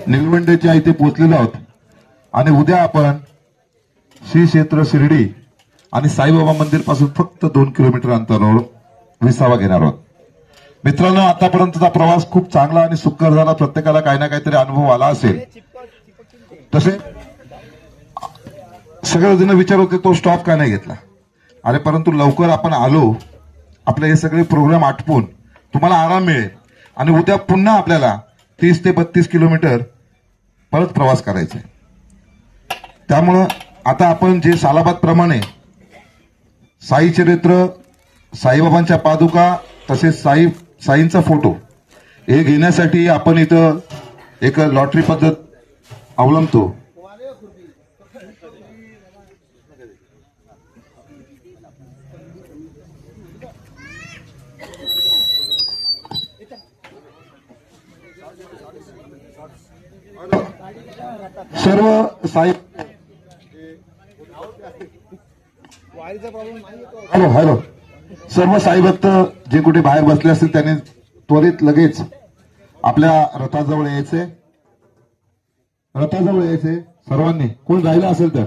निलवंडेच्या इथे पोहोचलेलो आहोत आणि उद्या आपण श्री क्षेत्र शिर्डी आणि साईबाबा मंदिर पासून फक्त 2 किलोमीटर अंतरावर विसावा घेणार आहोत. मित्रांनो, आतापर्यंतचा प्रवास खूप चांगला आणि सुखकर झाला. प्रत्येकाला काही ना काहीतरी अनुभव आला असेल. तसे सगळेजण विचार होते तो स्टॉप का नाही घेतला. अरे परंतु लवकर आपण आलो, आपले हे सगळे प्रोग्राम आटपून तुम्हाला आराम मिळेल आणि उद्या पुन्हा आपल्याला 30 ते 32 किलोमीटर परत प्रवास करायचा आहे. त्यामुळं आता आपण जे सालाबाद प्रमाणे साई चरित्र, साईबाबांच्या पादुका तसेच साईंचा फोटो हे घेण्यासाठी आपण इथं एक लॉटरी पद्धत अवलंबतो. सर्व साई हॅलो सर्व साई भक्त जे कुठे बाहेर बसले असतील त्यांनी त्वरित लगेच आपल्या रथाजवळ यायचे. सर्वांनी. कोण राहिला असेल तर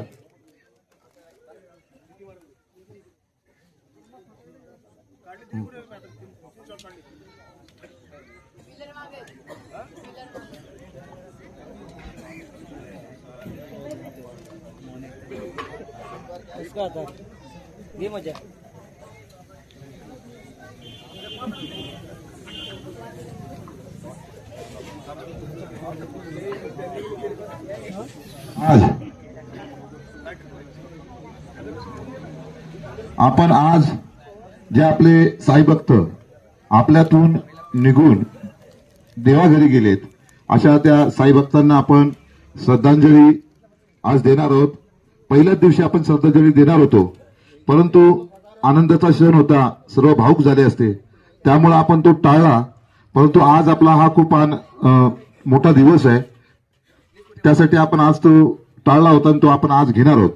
मजा. आज जे आपले साई भक्त आपल्यातून निघून देवाघरी गेलेत अशा त्या साई भक्तांना आपण श्रद्धांजली आज देणार आहोत. पहिल्याच दिवशी आपण श्रद्धांजली देणार होतो, परंतु आनंदाचा क्षण होता, सर्व भावुक झाले असते, त्यामुळे आपण तो टाळला. परंतु आज आपला हा खूप मोठा दिवस आहे, त्यासाठी आपण आज तो टाळला होता आणि तो आपण आज घेणार आहोत.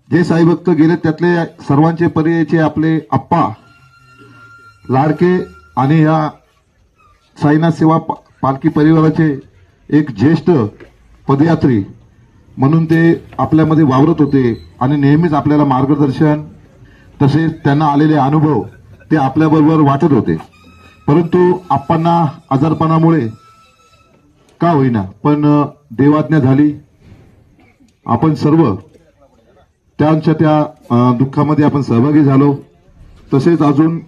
जे साई भक्त गेले त्यातले सर्वांचे परिचय आपले आप्पा लाडके आणि या साईनाथ सेवा पालखी परिवाराचे एक ज्येष्ठ पदयात्री म्हणून ते आपल्यामध्ये वावरत होते आणि नेहमीच आपल्याला मार्गदर्शन तसेच त्यांना आलेले अनुभव ते आपल्याबरोबर वाटत होते. परंतु आप्पांना आजारपणामुळे का होईना पण देवाज्ञा झाली. आपण सर्व त्यांच्या त्या दुःखामध्ये आपण सहभागी झालो. तसेच अजून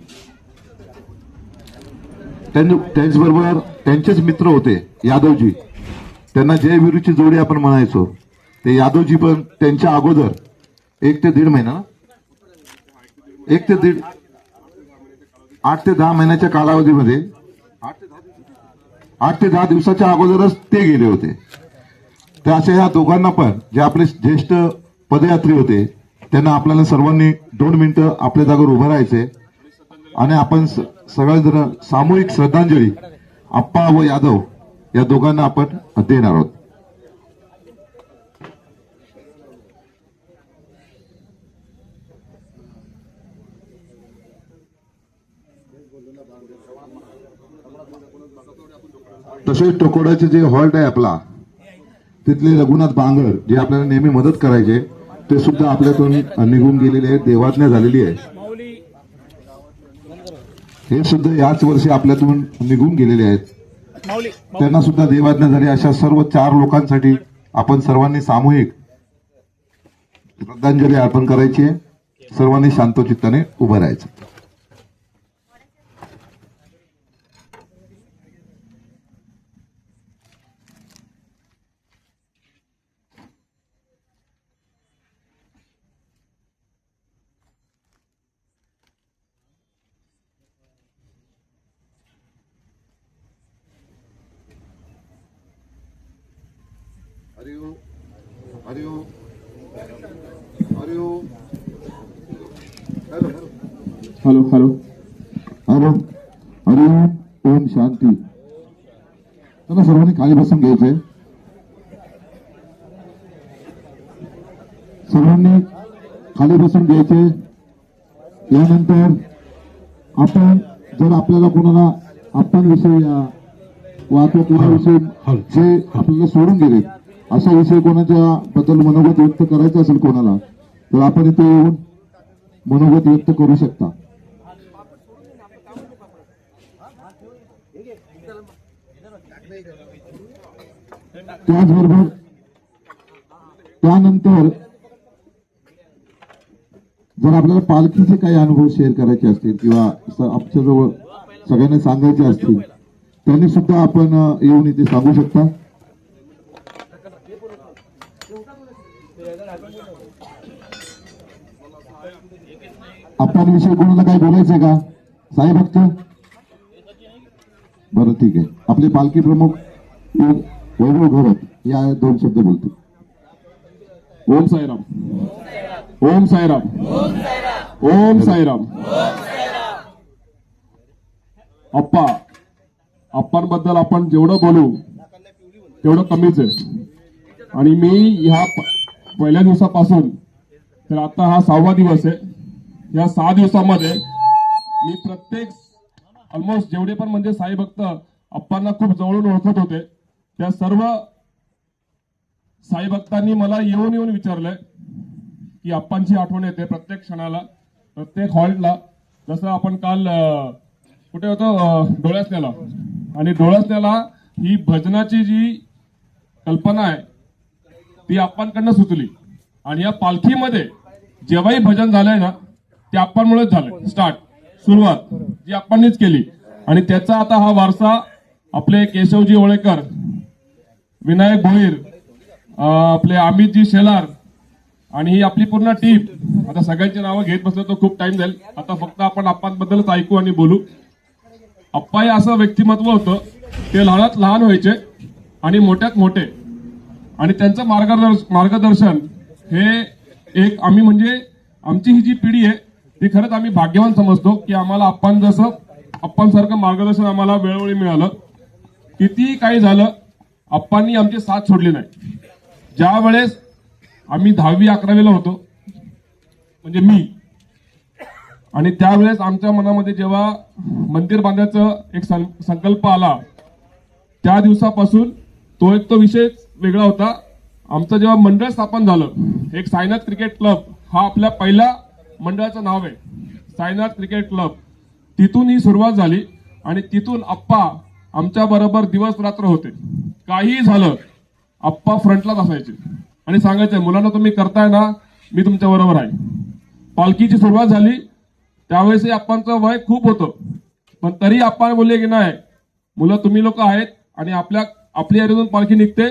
त्यांच्याबरोबर त्यांचेच मित्र होते यादवजी, त्यांना जय वीरूची जोडी आपण म्हणायचो. ते यादवजी पण त्यांच्या अगोदर 1 ते 1.5 महिना 8 ते 10 महिन्याच्या कालावधीमध्ये 8 ते 10 दिवसाच्या अगोदरच ते गेले होते. तर अशा ह्या दोघांना पण जे आपले ज्येष्ठ पदयात्री होते त्यांना आपल्याला सर्वांनी 2 मिनिटं आपल्या जागेवर उभं राहायचे आणि आपण सगळेजण सामूहिक श्रद्धांजली आप्पा व यादव या दोघांना आपण देणार आहोत. तसेच टोकोडाचे जे हॉल्ट आहे आपला तिथले रघुनाथ बांगर जे आपल्याला नेहमी मदत करायचे ते सुद्धा आपल्यातून निघून गेलेले आहेत. देवाज्ञा झालेली आहे. हे सुद्धा याच वर्षी आपल्यातून निघून गेलेले आहेत. त्यांना सुद्धा देवाज्ञा झाली. अशा सर्व 4 लोकांसाठी आपण सर्वांनी सामूहिक श्रद्धांजली अर्पण करायची आहे. सर्वांनी शांतचित्ताने उभं राहायचं. हरिओम हॅलो हॅलो हॅलो हरिओम ओम शांती. त्यांना सर्वांनी खाली बसून घ्यायचंय. सर्वांनी खाली बसून घ्यायचे. यानंतर आपण जर आपल्याला कोणाला आपणविषयी वाहतूक विषय जे आपल्याला सोडून गेले, अशा विषय कोणाच्या बद्दल मनोगत व्यक्त करायचं असेल कोणाला, तर आपण इथे येऊन मनोगत व्यक्त करू शकता. त्याचबरोबर त्यानंतर जर आपल्याला पालखीचे काही अनुभव शेअर करायचे असतील किंवा आमच्याजवळ सगळ्यांना सांगायचे असतील, त्यांनी सुद्धा आपण येऊन इथे सांगू शकता. आपण विषयी कोणाला काही बोलायचंय का साई भक्त? बरं ठीक आहे. आपले पालखी प्रमुख वैभव घोरत या 2 शब्द बोलतो. ओम साईराम, ओम साईराम, ओम साईराम. अप्पा, अप्पांबद्दल आपण जेवढं बोलू तेवढं कमीच आहे. आणि मी ह्या पहिल्या दिवसापासून तर आता हा 6वा दिवस आहे. या 6 दिवसामध्ये मी प्रत्येक ऑलमोस्ट जेवढे पण म्हणजे साई भक्त अप्पांना खूप जवळून ओळखत होते, त्या सर्व साई भक्तांनी मला येऊन येऊन विचारलंय की अप्पांची आठवण येते प्रत्येक क्षणाला, प्रत्येक हॉल्टला. जसं आपण काल कुठे होतो, डोळ्यासण्याला, आणि डोळ्यासण्याला ही भजनाची जी कल्पना आहे ती अप्पांकडनं सुचली. आणि या पालखीमध्ये जेव्हाही भजन झालंय ना ते अप्पांमुळेच झालंय. सुरुवात जी अप्पांनीच केली. आणि त्याचा आता हा वारसा आपले केशवजी ओळेकर, विनायक भोईर, आपले अमितजी शेलार आणि ही आपली पूर्ण टीम, आता सगळ्यांची नावं घेत बसलं तर खूप टाइम जाईल. आता फक्त आपण अप्पांबद्दलच ऐकू आणि बोलू. अप्पा हे असं व्यक्तिमत्व होतं, ते लहानात लहान व्हायचे आणि मोठ्यात मोठे, आणि त्यांचं मार्गदर्शन हे एक आम्ही म्हणजे आमची ही जी पिढी आहे ती खरंच आम्ही भाग्यवान समजतो की आम्हाला अप्पांसारखं मार्गदर्शन आम्हाला वेळोवेळी मिळालं. कितीही काही झालं अप्पांनी आमची साथ सोडली नाही. ज्या वेळेस आम्ही 10वी 11वीला होतो म्हणजे मी, आणि त्यावेळेस आमच्या मनामध्ये जेव्हा मंदिर बांधायचं एक संकल्प आला, त्या दिवसापासून तो विषय वेगळा होता. आमचं जेव्हा मंडळ स्थापन झालं, एक साईनाथ क्रिकेट क्लब हा आपल्या पहिल्या मंडळाचं नाव आहे, साईनाथ क्रिकेट क्लब. तिथून ही सुरुवात झाली आणि तिथून अप्पा आमच्या बरोबर दिवस रात्र होते. काही झालं अप्पा फ्रंटलाच असायचे आणि सांगायचे, मुलांना तुम्ही करताय ना, मी तुमच्या बरोबर आहे. पालखीची सुरुवात झाली त्यावेळेस अप्पांचं वय खूप होतं, पण तरी अप्पा बोलले की नाही, मुलं तुम्ही लोक आहेत आणि आपल्या एरियातून पालखी निघते,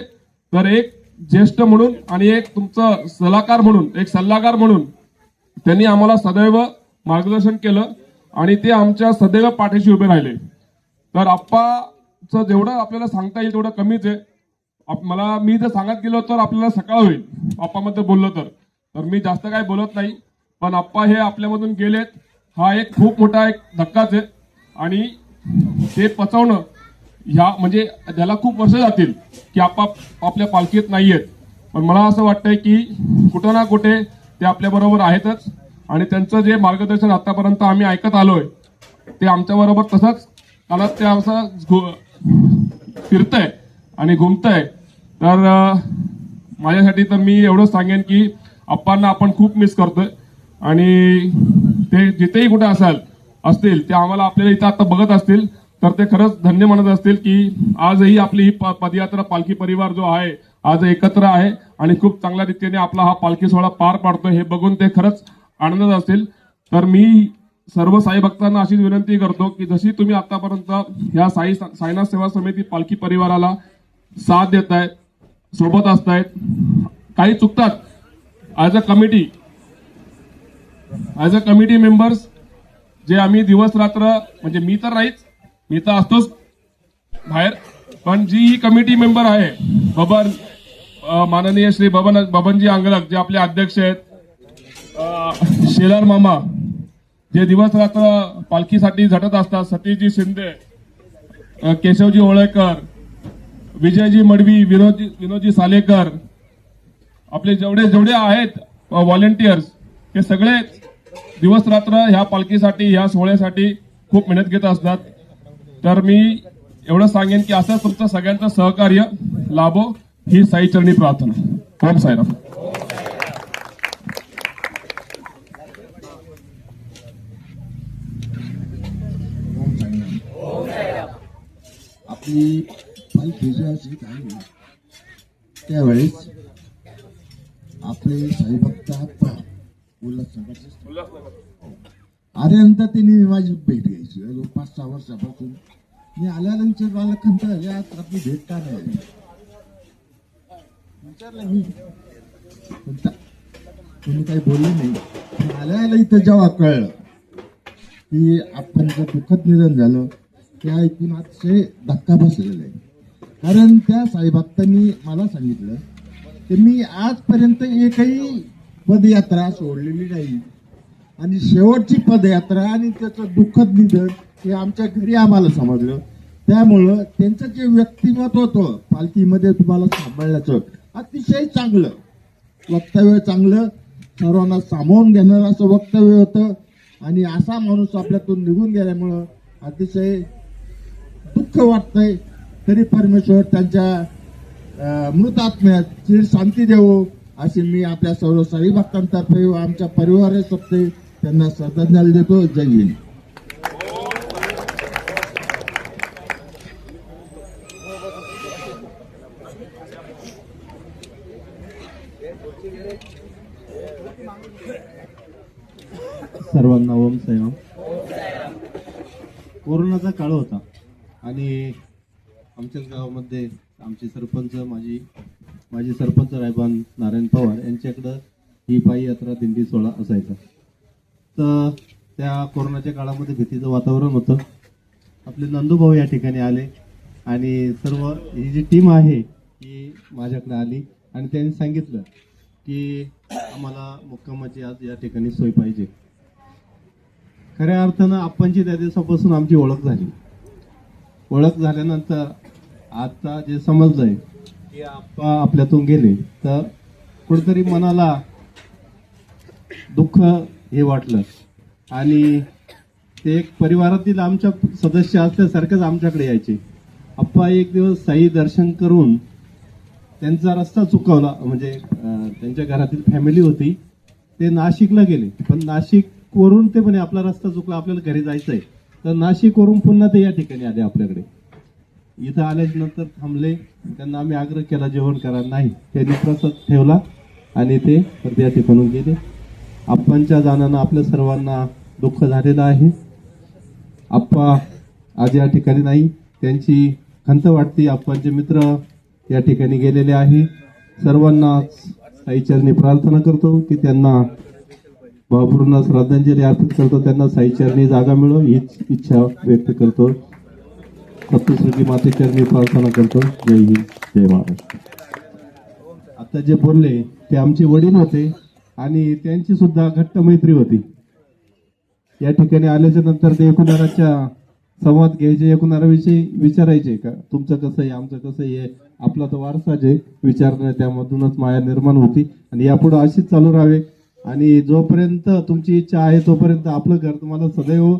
तर एक ज्येष्ठ म्हणून आणि एक तुमचं सल्लागार म्हणून त्यांनी आम्हाला सदैव मार्गदर्शन केलं आणि ते आमच्या सदैव पाठीशी उभे राहिले. तर अप्पाचं जेवढं आपल्याला सांगता येईल तेवढं कमीच आहे. मी जर सांगत गेलो तर आपल्याला सकाळ होईल अप्पामध्ये बोललो तर मी जास्त काय बोलत नाही. पण अप्पा हे आपल्यामधून गेलेत हा एक खूप मोठा एक धक्काच आहे. आणि ते पचवणं ह्या म्हणजे त्याला खूप वर्ष जातील की अप्पा आपल्या पालखीत नाहीयेत. पण मला असं वाटतंय की कुठं ना कुठे ते आपल्या बरोबर आहेतच. आणि त्यांचं जे मार्गदर्शन आतापर्यंत आम्ही ऐकत आलोय ते आमच्या बरोबर तसंच कानात ते असं फिरतंय आणि घुमतंय. तर माझ्यासाठी तर मी एवढंच सांगेन की अप्पांना आपण खूप मिस करतोय आणि ते जिथेही कुठे असतील ते आम्हाला आपल्याला इथं आता बघत असतील तर ते खरंच धन्य म्हणत असतील की आजही आपली ही पदयात्रा पालखी परिवार जो आहे आज एकत्र आहे आणि खूप चांगल्या रीतीने आपला हा पालखी सोहळा पार पाडतोय हे बघून ते खरंच आनंदात असतील. तर मी सर्व साई भक्तांना अशीच विनंती करतो की जशी तुम्ही आतापर्यंत ह्या साईनाथ सेवा समिती पालखी परिवाराला साथ देतायत, सोबत असतायत, काही चुकतात ऍज अ कमिटी मेंबर्स जे आम्ही दिवस रात्र म्हणजे मी तर नाहीच, मी तर असतोच बाहेर, पण जी ही कमिटी मेंबर आहे बबन माननीय श्री बबनजी अंगलक जे आपले अध्यक्ष आहेत, शेलार मामा जे दिवस रात्र पालखीसाठी झटत असतात, सतीशजी शिंदे, केशवजी ओळेकर, विजयजी मडवी, विनोदजी सालेकर, आपले जेवढे आहेत व्हॉलेंटियर्स हे सगळे दिवस रात्र ह्या पालखीसाठी ह्या सोहळ्यासाठी खूप मेहनत घेत असतात. तर मी एवढं सांगेन की असं तुमचं सगळ्यांचं सहकार्य लाभो ही साईचरणी प्रार्थना. ओम साईराम. आपली पालखी जी अशी झाली त्यावेळेस आपले साईभक्त आप्पा उल्हासनगरचे आल्यानंतर त्यांनी माझी भेट घ्यायची. 5-6 वर्षापासून मी आल्यानंतर मला खंत झाली, आज आपली भेट का नाही झाली? विचारलं मी, पण तुम्ही काही बोलले नाही. पण आल्याला इथं जेव्हा कळलं की आप्पांचं दुःखद निधन झालं ते ऐकून अतिशय धक्का बसलेला आहे. कारण त्या साईभक्तांनी मला सांगितलं की मी आजपर्यंत एकही पदयात्रा सोडलेली नाही आणि शेवटची पदयात्रा आणि त्याचं दुःखद निधन हे आमच्या घरी आम्हाला समजलं. त्यामुळं त्यांचं जे व्यक्तिमत्व होतं पालखीमध्ये तुम्हाला सांभाळण्याचं अतिशय चांगलं वक्तव्य, चांगलं सर्वांना सामावून घेणारं असं वक्तव्य होतं. आणि असा माणूस आपल्यातून निघून गेल्यामुळं अतिशय दुःख वाटतंय. तरी परमेश्वर त्यांच्या मृत आत्म्यात चिर शांती देवो अशी मी आपल्या सर्व साई भक्तांतर्फे व आमच्या परिवारातर्फे त्यांना श्रद्धांजली देतो. जय हिंद. सर्वांना ओम साईराम. कोरोनाचा काळ होता आणि आमच्याच गावामध्ये आमचे सरपंच माजी सरपंच रायबान नारायण पवार यांच्याकडं ही पायी यात्रा दिंडी सोहळा असायचा. तर त्या कोरोनाच्या काळामध्ये भीतीचं वातावरण होतं. आपले नंदूभाऊ या ठिकाणी आले आणि सर्व ही जी टीम आहे ही माझ्याकडे आली आणि त्यांनी सांगितलं की आम्हाला मुक्कामाची आज या ठिकाणी सोय पाहिजे. खऱ्या अर्थानं आप्पांची त्या दिवसापासून आमची ओळख झाली. ओळख झाल्यानंतर आता जे समजलंय की आप्पा आपल्यातून गेले तर कुठेतरी मनाला दुःख हे वाटलं आणि ते एक परिवारातील आमच्या सदस्य असल्यासारखंच आमच्याकडे यायचे. आप्पा एक दिवस साई दर्शन करून त्यांचा रस्ता चुकवला, म्हणजे त्यांच्या घरातील फॅमिली होती, ते नाशिकला गेले. पण नाशिक वरून ते म्हणे आपला रस्ता चुकला, आपल्याला घरी जायचंय. तर नाशिक वरून पुन्हा ते या ठिकाणी आले आपल्याकडे. इथं आल्याच्या नंतर थांबले. त्यांना आम्ही आग्रह केला जेवण करा, नाही, त्यांनी प्रसाद ठेवला आणि ते या ठिकाणून गेले. आप्पांच्या जाण्यानं आपल्या सर्वांना दुःख झालेलं आहे. आप्पा आज या ठिकाणी नाही, त्यांची खंत वाटते. आप्पांचे मित्र या ठिकाणी गेलेले आहे. सर्वांना साईचरणी प्रार्थना करतो की त्यांना भावपूर्ण श्रद्धांजली अर्पित करतो. त्यांना साईचरणी जागा मिळो हीच इच्छा व्यक्त करतो. सप्तशृंगी मातेचरणी प्रार्थना करतो. जय हिंद, जय महाराष्ट्र. आता जे बोलले ते आमचे वडील होते आणि त्यांची सुद्धा घट्ट मैत्री होती. या ठिकाणी आल्याच्या नंतर ते एकूणाच्या संवाद घ्यायचे, एकूणाविषयी विचारायचे का तुमचं कसं आहे, आमचं कसं आहे, आपला तो वारसा जे विचारणं, त्यामधूनच माया निर्माण होती आणि यापुढे अशीच चालू राहावे. आणि जोपर्यंत तुमची इच्छा आहे तोपर्यंत आपलं घर तुम्हाला सदैव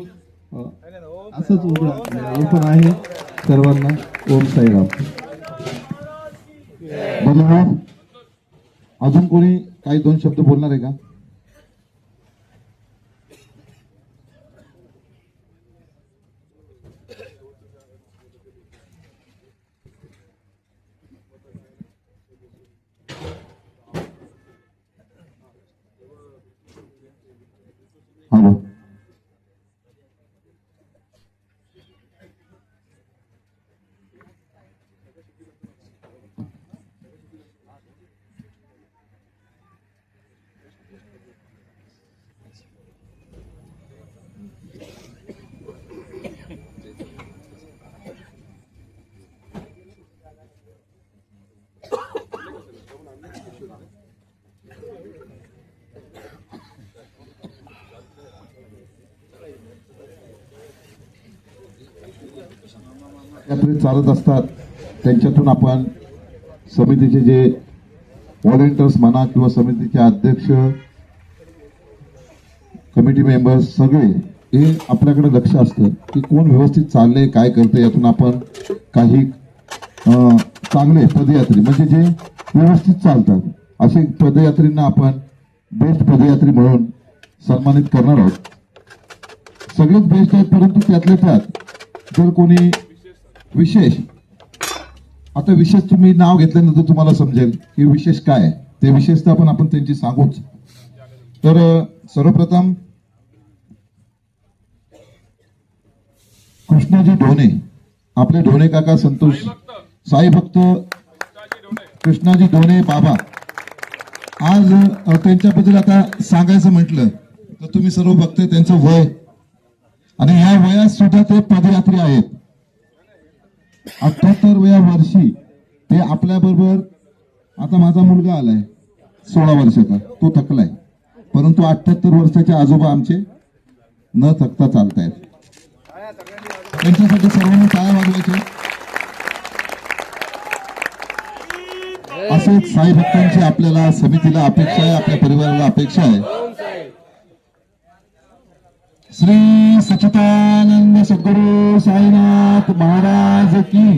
असंच ओपन आहे. सर्वांना ओम साईराम. धन्यवाद. अजून कोणी काही 2 शब्द बोलणार आहे का? हॅलो. यात्रेत चालत असतात त्यांच्यातून आपण समितीचे जे व्हॉलेंटियर्स म्हणा किंवा समितीचे अध्यक्ष, कमिटी मेंबर्स सगळे हे आपल्याकडे लक्ष असतं की कोण व्यवस्थित चाललंय काय करतंय, यातून आपण काही चांगले पदयात्री म्हणजे जे व्यवस्थित चालतात असे पदयात्रींना आपण बेस्ट पदयात्री म्हणून सन्मानित करणार आहोत. सगळेच बेस्ट आहेत, परंतु त्यातले त्यात जर कोणी विशेष, आता विशेष तुम्ही नाव घेतल्यानंतर तुम्हाला समजेल की विशेष काय आहे, ते विशेषता पण आपण त्यांची सांगूच. तर सर्वप्रथम कृष्णाजी ढोणे, आपले ढोणे काका संतोष साई भक्त कृष्णाजी ढोणे बाबा. आज त्यांच्याबद्दल आता सांगायचं म्हटलं तर तुम्ही सर्व बघताय त्यांचं वय, आणि ह्या वयात सुद्धा ते पदयात्री आहेत. 78व्या वर्षी ते आपल्या बरोबर, आता माझा मुलगा आलाय 16 वर्षाचा, तो थकलाय, परंतु 78 वर्षाचे आजोबा आमचे न थकता चालतायत. त्यांच्यासाठी सर्वांनी टाळ्या वाजवायच्या. असेच साई भक्तांची आपल्याला समितीला अपेक्षा आहे, आपल्या परिवाराला अपेक्षा आहे. श्री सच्चिदानंद सद्गुरु साईनाथ महाराज की.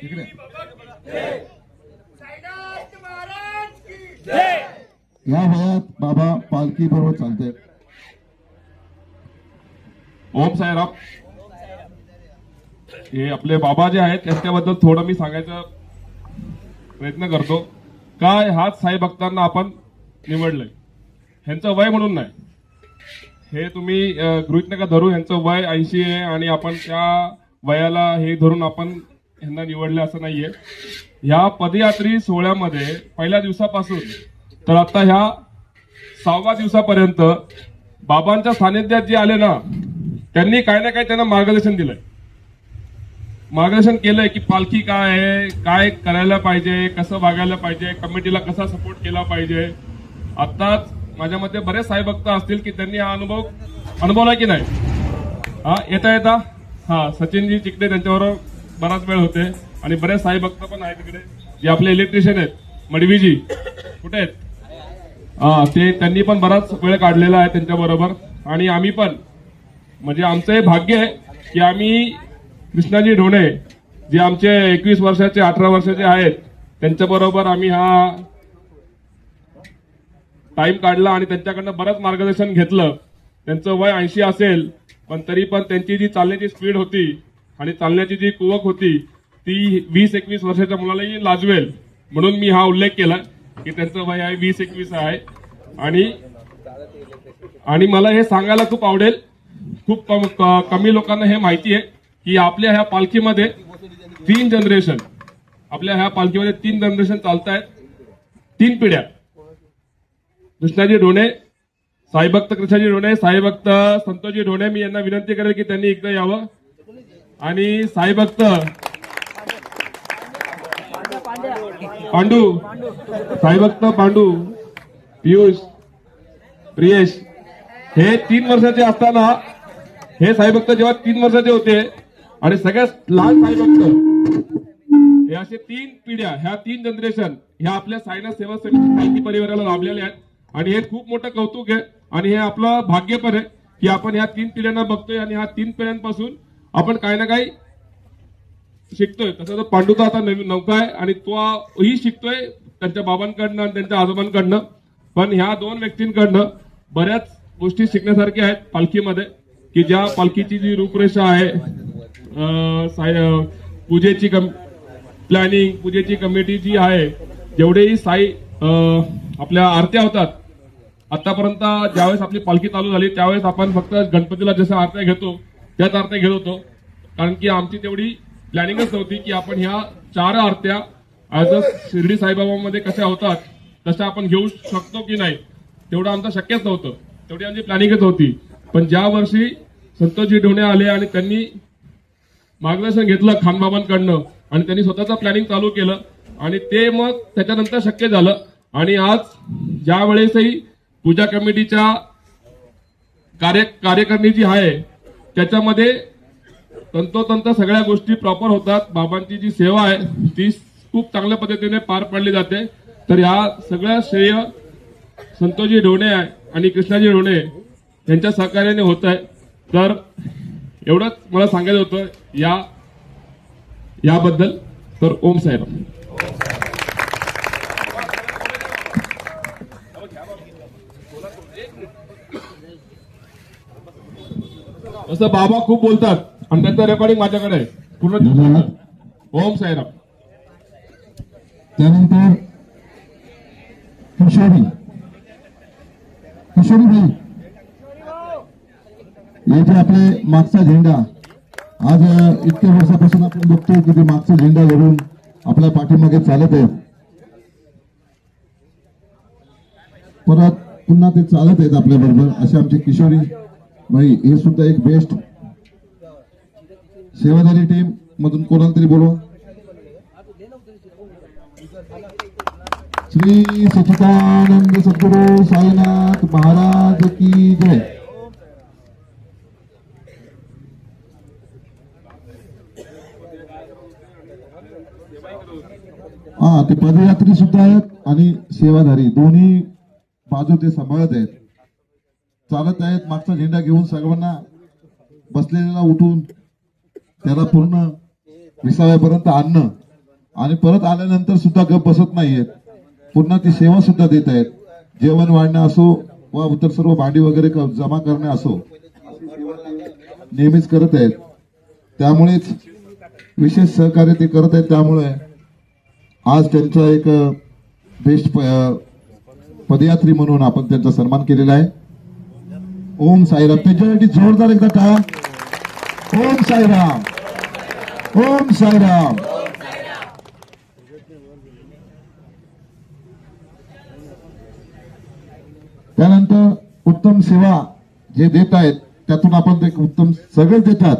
इकडे या वयात बाबा पालखी बरोबर चालतात. ओम साईराम. हे आपले बाबा जे आहेत त्यांच्याबद्दल थोडं मी सांगायचा प्रयत्न करतो. काय हाच साई भक्तांना आपण निवडलंय, ह्यांचं वय म्हणून नाही, हे तुम्ही गृहीत नका धरू. ह्यांचं वय 80 आहे आणि आपण त्या वयाला हे धरून आपण ह्यांना निवडले असं नाहीये. ह्या पदयात्री सोहळ्यामध्ये पहिल्या दिवसापासून तर आता ह्या 6व्या दिवसापर्यंत बाबांच्या सानिध्यात जे आले ना, त्यांनी काय ना काय त्यांना मार्गदर्शन दिलंय, मार्गदर्शन केलंय की पालखी काय आहे, काय करायला पाहिजे, कसं वागायला पाहिजे, कमिटीला कसा सपोर्ट केला पाहिजे. आताच माझ्या मते बरेच साई भक्त असतील की त्यांनी हा अनुभव अनुभवला की नाही. हा येता सचिनजी चिकटे त्यांच्याबरोबर बराच वेळ होते, आणि बरेच साई भक्त पण आहेत तिकडे, जे आपले इलेक्ट्रिशियन आहेत, मडवीजी कुठे आहेत, ते त्यांनी पण बराच वेळ काढलेला आहे त्यांच्याबरोबर. आणि आम्ही पण, म्हणजे आमचं हे भाग्य आहे की आम्ही कृष्णाजी ढोणे जे आमचे 21 वर्षाचे 18 वर्षाचे आहेत त्यांच्याबरोबर आम्ही हा टाइम काढला आणि त्यांच्याकडनं बरंच मार्गदर्शन घेतलं. त्यांचं वय 80 असेल, पण तरी पण त्यांची जी चालण्याची स्पीड होती आणि चालण्याची जी कुवक होती ती 20-21 वर्षाच्या मुलालाही लाजवेल, म्हणून मी हा उल्लेख केला की त्यांचं वय आहे 20-21 आहे. आणि मला हे सांगायला खूप आवडेल, खूप कमी लोकांना हे माहिती आहे की आपल्या ह्या पालखीमध्ये 3 जनरेशन, आपल्या ह्या पालखीमध्ये 3 जनरेशन चालतायत, 3 पिढ्या. कृष्णाजी ढोणे, साईभक्त कृष्णाजी ढोणे, साईभक्त संतोषजी ढोणे. मी यांना विनंती करेल की त्यांनी एकदा यावं. आणि साईभक्त पांडू, साईभक्त पांडू, पियुष, प्रियेश, हे 3 वर्षाचे असताना, हे साईभक्त जेव्हा 3 वर्षाचे होते आणि सगळ्यात लहान साईभक्त, हे असे 3 पिढ्या, ह्या 3 जनरेशन ह्या आपल्या साईनाथ सेवा समिती पालखी परिवाराला लाभलेल्या आहेत. आणि हे खूप मोठं कौतुक आहे आणि हे आपलं भाग्य पण आहे की आपण ह्या 3 पिढ्यांना बघतोय आणि ह्या 3 पिढ्यांपासून आपण काही ना काही शिकतोय. तसं तर पांडूचा आता नौका आहे आणि तोही शिकतोय त्यांच्या बाबांकडनं आणि त्यांच्या आजोबांकडनं. पण ह्या 2 व्यक्तींकडनं बऱ्याच गोष्टी शिकण्यासारख्या आहेत पालखीमध्ये, की ज्या पालखीची जी रूपरेषा आहे, पूजेची प्लॅनिंग, पूजेची कमिटी जी आहे, जेवढेही साई आपल्या आरत्या होतात आतापर्यंत, ज्यावेळेस आपली पालखी चालू झाली त्यावेळेस आपण फक्त गणपतीला जसं आरत्या घेतो त्याच आरत्या घेत होतो, कारण की आमची तेवढी प्लॅनिंगच नव्हती की आपण ह्या 4 आरत्या ऍज अ शिर्डी साईबाबांमध्ये कशा होतात तशा आपण घेऊ शकतो की नाही, तेवढं आमचं शक्यच नव्हतं, तेवढी आमची प्लॅनिंगच होती. पण ज्या वर्षी संतोषजी ढोणे आले आणि त्यांनी मार्गदर्शन घेतलं खानबाबांकडनं आणि त्यांनी स्वतःचं प्लॅनिंग चालू केलं आणि ते मग त्याच्यानंतर शक्य झालं. आणि आज ज्या वेळेसही पूजा कमिटीच्या कार्यकारिणी जी आहे त्याच्यामध्ये तंतोतंत सगळ्या गोष्टी प्रॉपर होतात. बाबांची जी सेवा आहे ती खूप चांगल्या पद्धतीने पार पाडली जाते. तर ह्या सगळ्या श्रेय संतोषजी ढोणे आणि कृष्णाजी ढोणे यांच्या सहकार्याने होत आहे. तर एवढंच मला सांगायचं होतं याबद्दल. तर ओम साईराम. असं बाबा खूप बोलतात आणि त्यांचं रेकॉर्डिंग माझ्याकडे आहे पूर्ण. ओम साईराम. त्यानंतर किशोरी भाई, हे जे आपले मागचा झेंडा आज इतक्या वर्षापासून आपण बघतोय की ते मागचा झेंडा धरून आपल्या पाठीमागे चालत आहेत. परत पुन्हा ते चालत आहेत आपल्या बरोबर असे आमचे किशोरी भाई. हे सुद्धा एक बेस्ट सेवाधारी टीम मधून कोणाला तरी बोलवा. श्री सच्चिदानंद सद्गुरु साईनाथ महाराज की जय. हा, ते पदयात्री सुद्धा आहेत आणि सेवाधारी दोन्ही बाजू ते सांभाळत आहेत, चालत आहेत. मागचा झेंडा घेऊन सर्वांना बसलेला उठून त्याला पूर्ण विसाव्यापर्यंत आणणं आणि परत आल्यानंतर सुद्धा गप बसत नाहीयेत. पुन्हा ती सेवा सुद्धा देत आहेत. जेवण वाढणं असो वा इतर सर्व भांडी वगैरे जमा करणे असो नेहमीच करत आहेत. त्यामुळेच विशेष सहकार्य ते करत आहेत. त्यामुळे आज त्यांचा एक बेस्ट पदयात्री म्हणून आपण त्यांचा सन्मान केलेला आहे. ओम साईराम. त्यांच्यासाठी जोरदार एकदा टाळ्या. ओम साईराम. ओम साईराम. त्यानंतर उत्तम सेवा जे देत आहेत त्यातून आपण ते उत्तम सगळेच देतात,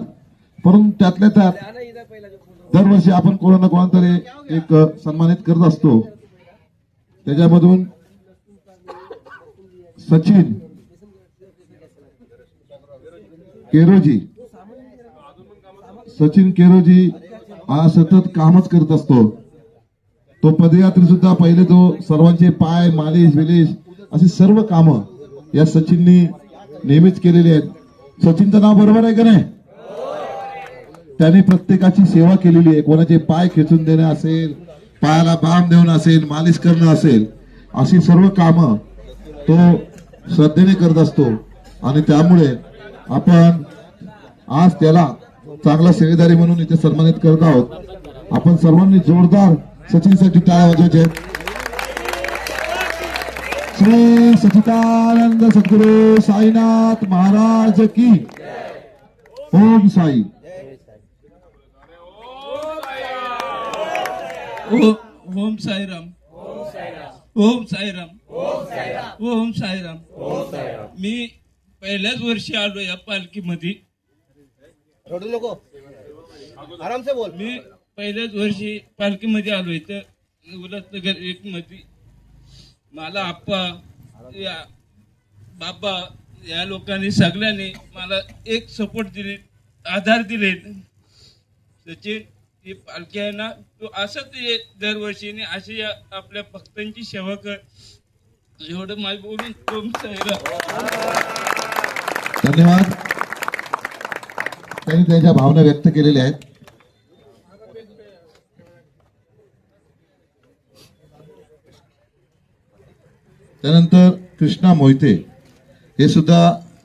परंतु त्यातल्या त्यात दरवर्षी आपण कोणा ना कोणा तरी एक सन्मानित करत असतो. त्याच्यामधून सचिन केरोजी हा सतत कामच करत असतो. तो पदयात्री सुद्धा पहिले तो सर्वांचे पाय मालिश विलिश अशी सर्व कामं या सचिननी नेहमीच केलेली आहेत. सचिनचं नाव बरोबर आहे का नाही? त्याने प्रत्येकाची सेवा केलेली आहे. कोणाचे पाय खेचून देणं असेल, पायाला बाम देऊन असेल, मालिश करणं असेल, अशी सर्व कामं तो श्रद्धेने करत असतो. आणि त्यामुळे आपण आज त्याला चांगला सेवेदारी म्हणून इथे सन्मानित करत आहोत. आपण सर्वांनी जोरदार सचिनसाठी टाळ्या वाजवायच्या. श्री सच्चिदानंद सद्गुरु साईनाथ महाराज की. ओम साई. ओम साईराम. ओम साईराम. ओम साईराम. मी पहिल्याच वर्षी आलो या पालखीमध्ये. रडू नको, आराम से बोल. मी पहिल्याच वर्षी पालखीमध्ये आलो इथं उल्हासनगर 1 मध्ये. मला आप्पा या बाबा या लोकांनी सगळ्यांनी मला एक सपोर्ट दिले, आधार दिले. सचिन ही पालखी आहे ना, तू असंच ये दरवर्षीने अशी आपल्या भक्तांची सेवा कर. एवढं माझं बोलून ओम साईराम. धन्यवाद. त्यांनी त्याच्या भावना व्यक्त केलेल्या आहेत. त्यानंतर कृष्णा मोहिते हे सुद्धा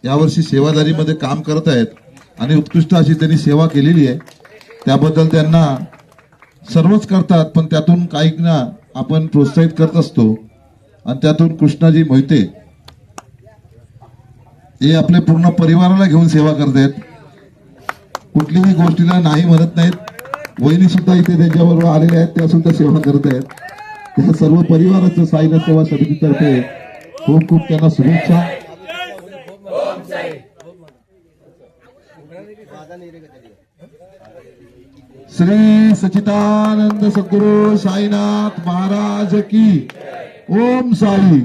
यावर्षी सेवादारीमध्ये काम करत आहेत आणि उत्कृष्ट अशी त्यांनी सेवा केलेली आहे. त्याबद्दल त्यांना सर्वच करतात, पण त्यातून काही ना आपण प्रोत्साहित करत असतो. आणि त्यातून कृष्णाजी मोहिते हे आपल्या पूर्ण परिवाराला घेऊन सेवा करतात. कुठल्याही गोष्टीला नाही म्हणत नाहीत. वहिनी सुद्धा इथे त्यांच्याबरोबर आलेल्या आहेत, त्या सुद्धा सेवा करत आहेत. त्या सर्व परिवाराचं साईनाथ सेवा समितीतर्फे खूप खूप त्यांना शुभेच्छा. श्री सच्चिदानंद सद्गुरु साईनाथ महाराज की. ओम साई.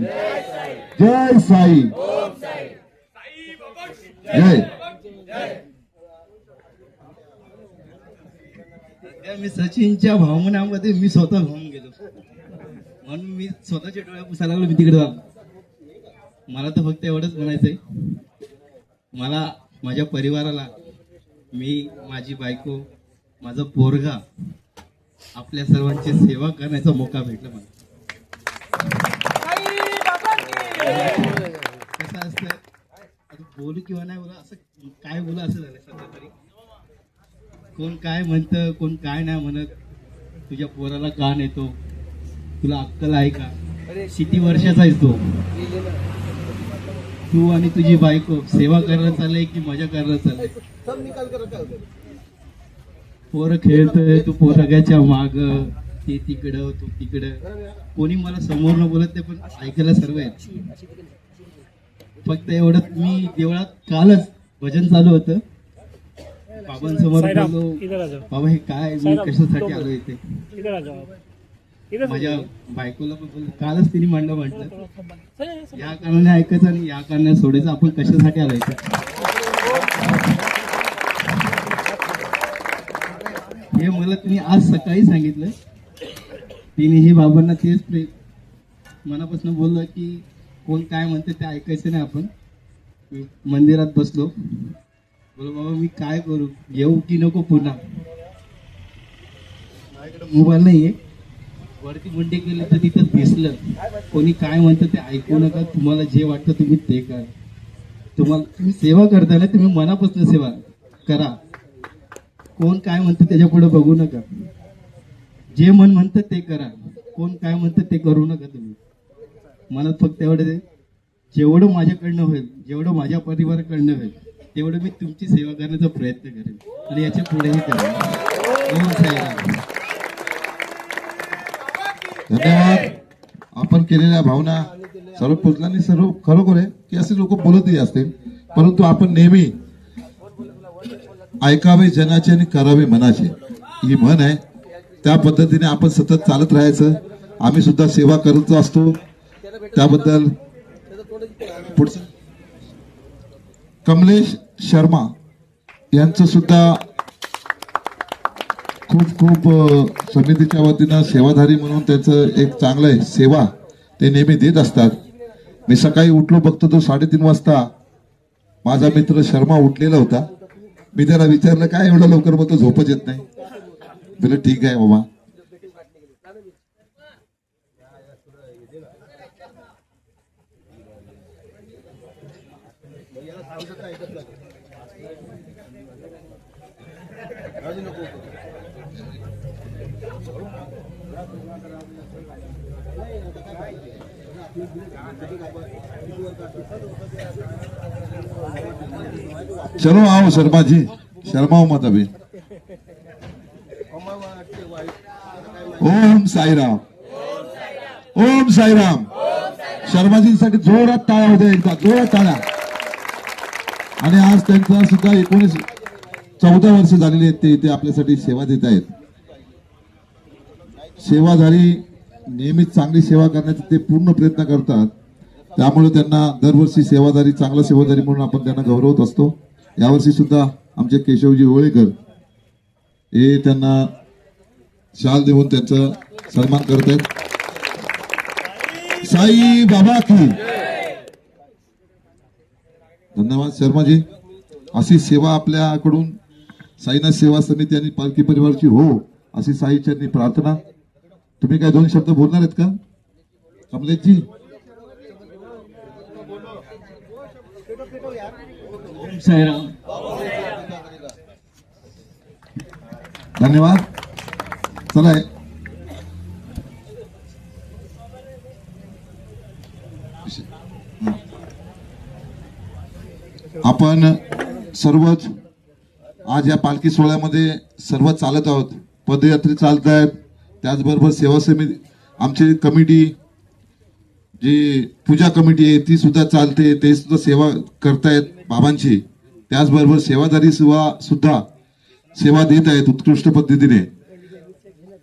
जय साई. जय. मी सचिनच्या भावनामध्ये मी स्वतः होऊन गेलो, म्हणून मी स्वतःच्या डोळ्या पुसायला लागलो. मी तिकडे जातो. मला तर फक्त एवढंच म्हणायचंय मला माझ्या परिवाराला मी माझी बायको माझा पोरगा आपल्या सर्वांची सेवा करण्याचा मौका भेटला मला. कसं असतं आता बोलू किंवा नाही बोला असं काय बोला असं झालं सध्या तरी. कोण काय म्हणतं कोण काय नाही म्हणत. तुझ्या पोराला का नेतो तुला अक्कल आहे का किती वर्षाचा आहे तो तू आणि तुझी बायको सेवा करायला चाललंय की मजा करायला चाललंय. पोरं खेळतोय तू पोरग्याच्या माग ते तिकडं तू तिकडं. कोणी मला समोर न बोलत नाही पण ऐकायला सर्व आहेत. फक्त एवढं मी देवळात कालच भजन चालू होतं बाबांसमोर बोललो बाबा हे काय मी कशासाठी आलो इथे. माझ्या बायकोला पण बोललो कालच तिने म्हटलं या कारणाने ऐकायचं आणि या कारणाने सोडायचं आपण कशासाठी आलो इथे. हे मला तुम्ही आज सकाळी सांगितलं. तिनेही बाबांना तेच मनापासून बोललं की कोण काय म्हणते ते ऐकायचं नाही. आपण मंदिरात बसलो बोलो बाबा मी काय करू येऊ की नको पुन्हा. माझ्याकडे मोबाईल नाहीये वरती मुंडे केले तर तिथं दिसलं. कोणी काय म्हणतं ते ऐकू नका. तुम्हाला जे वाटतं तुम्ही ते करा. तुम्ही सेवा करता ना तुम्ही मनापासून सेवा करा. कोण काय म्हणतं त्याच्या पुढे बघू नका. जे मन म्हणतं ते करा. कोण काय म्हणतं ते करू नका. तुम्ही मनात फक्त एवढं जेवढं माझ्याकडनं होईल जेवढं माझ्या परिवाराकडनं होईल तेवढं मी तुमची सेवा करण्याचा प्रयत्न करेन आणि याच्या पुढेही करेन. ओम साईराम. धन्यवाद. आपण केलेल्या भावना सर्व पोचल्याने सर्व खरोखर आहे की असे लोक बोलतही असतील परंतु आपण नेहमी ऐकावे जनाचे आणि करावे मनाचे ही म्हण आहे. त्या पद्धतीने आपण सतत चालत राहायचं. आम्ही सुद्धा सेवा करत असतो. त्याबद्दल पुढचं कमलेश शर्मा यांचं सुद्धा खूप खूप समितीच्या वतीनं सेवाधारी म्हणून त्याचं एक चांगलं आहे सेवा ते नेहमी देत असतात. मी सकाळी उठलो बघतो तो 3:30 वाजता माझा मित्र शर्मा उठलेला होता. मी त्याला विचारलं काय एवढं लवकर मग तो झोपच येत नाही. बोले ठीक आहे बाबा. चलो आओ शर्मा जी शर्माओ मत अभी. ओम साईराम. ओम साईराम. शर्माजींसाठी जोरात टाळ्या होत्या एकदा जोरात टाळ्या. आणि आज त्यांचा सुद्धा 14 वर्ष झालेली आहेत. ते इथे आपल्यासाठी सेवा देत आहेत. सेवाधारी नेहमीच चांगली सेवा करण्याचा ते पूर्ण प्रयत्न करतात. त्यामुळे त्यांना दरवर्षी सेवाधारी चांगला सेवाधारी म्हणून आपण त्यांना गौरवत असतो. यावर्षी सुद्धा आमचे केशवजी होळेकर हे त्यांना शाल देऊन त्यांचा सन्मान करत आहेत. साई बाबा की धन्यवाद शर्माजी. अशी सेवा आपल्याकडून साईनाथ सेवा समिती आणि पालखी परिवाराची हो अशी साईचरणी प्रार्थना. तुम्ही काय 2 शब्द बोलणार आहेत का कमलेशजी? साईराम. धन्यवाद. चला आपण सर्वच आज या पालखी सोहळ्यामध्ये सर्व चालत आहोत. पदयात्री चालत आहेत. त्याचबरोबर सेवा समिती आमची कमिटी जी पूजा कमिटी आहे ती सुद्धा चालते. ते सुद्धा सेवा करतायत बाबांची. त्याचबरोबर सेवाधारी सुद्धा सेवा देत आहेत उत्कृष्ट पद्धतीने.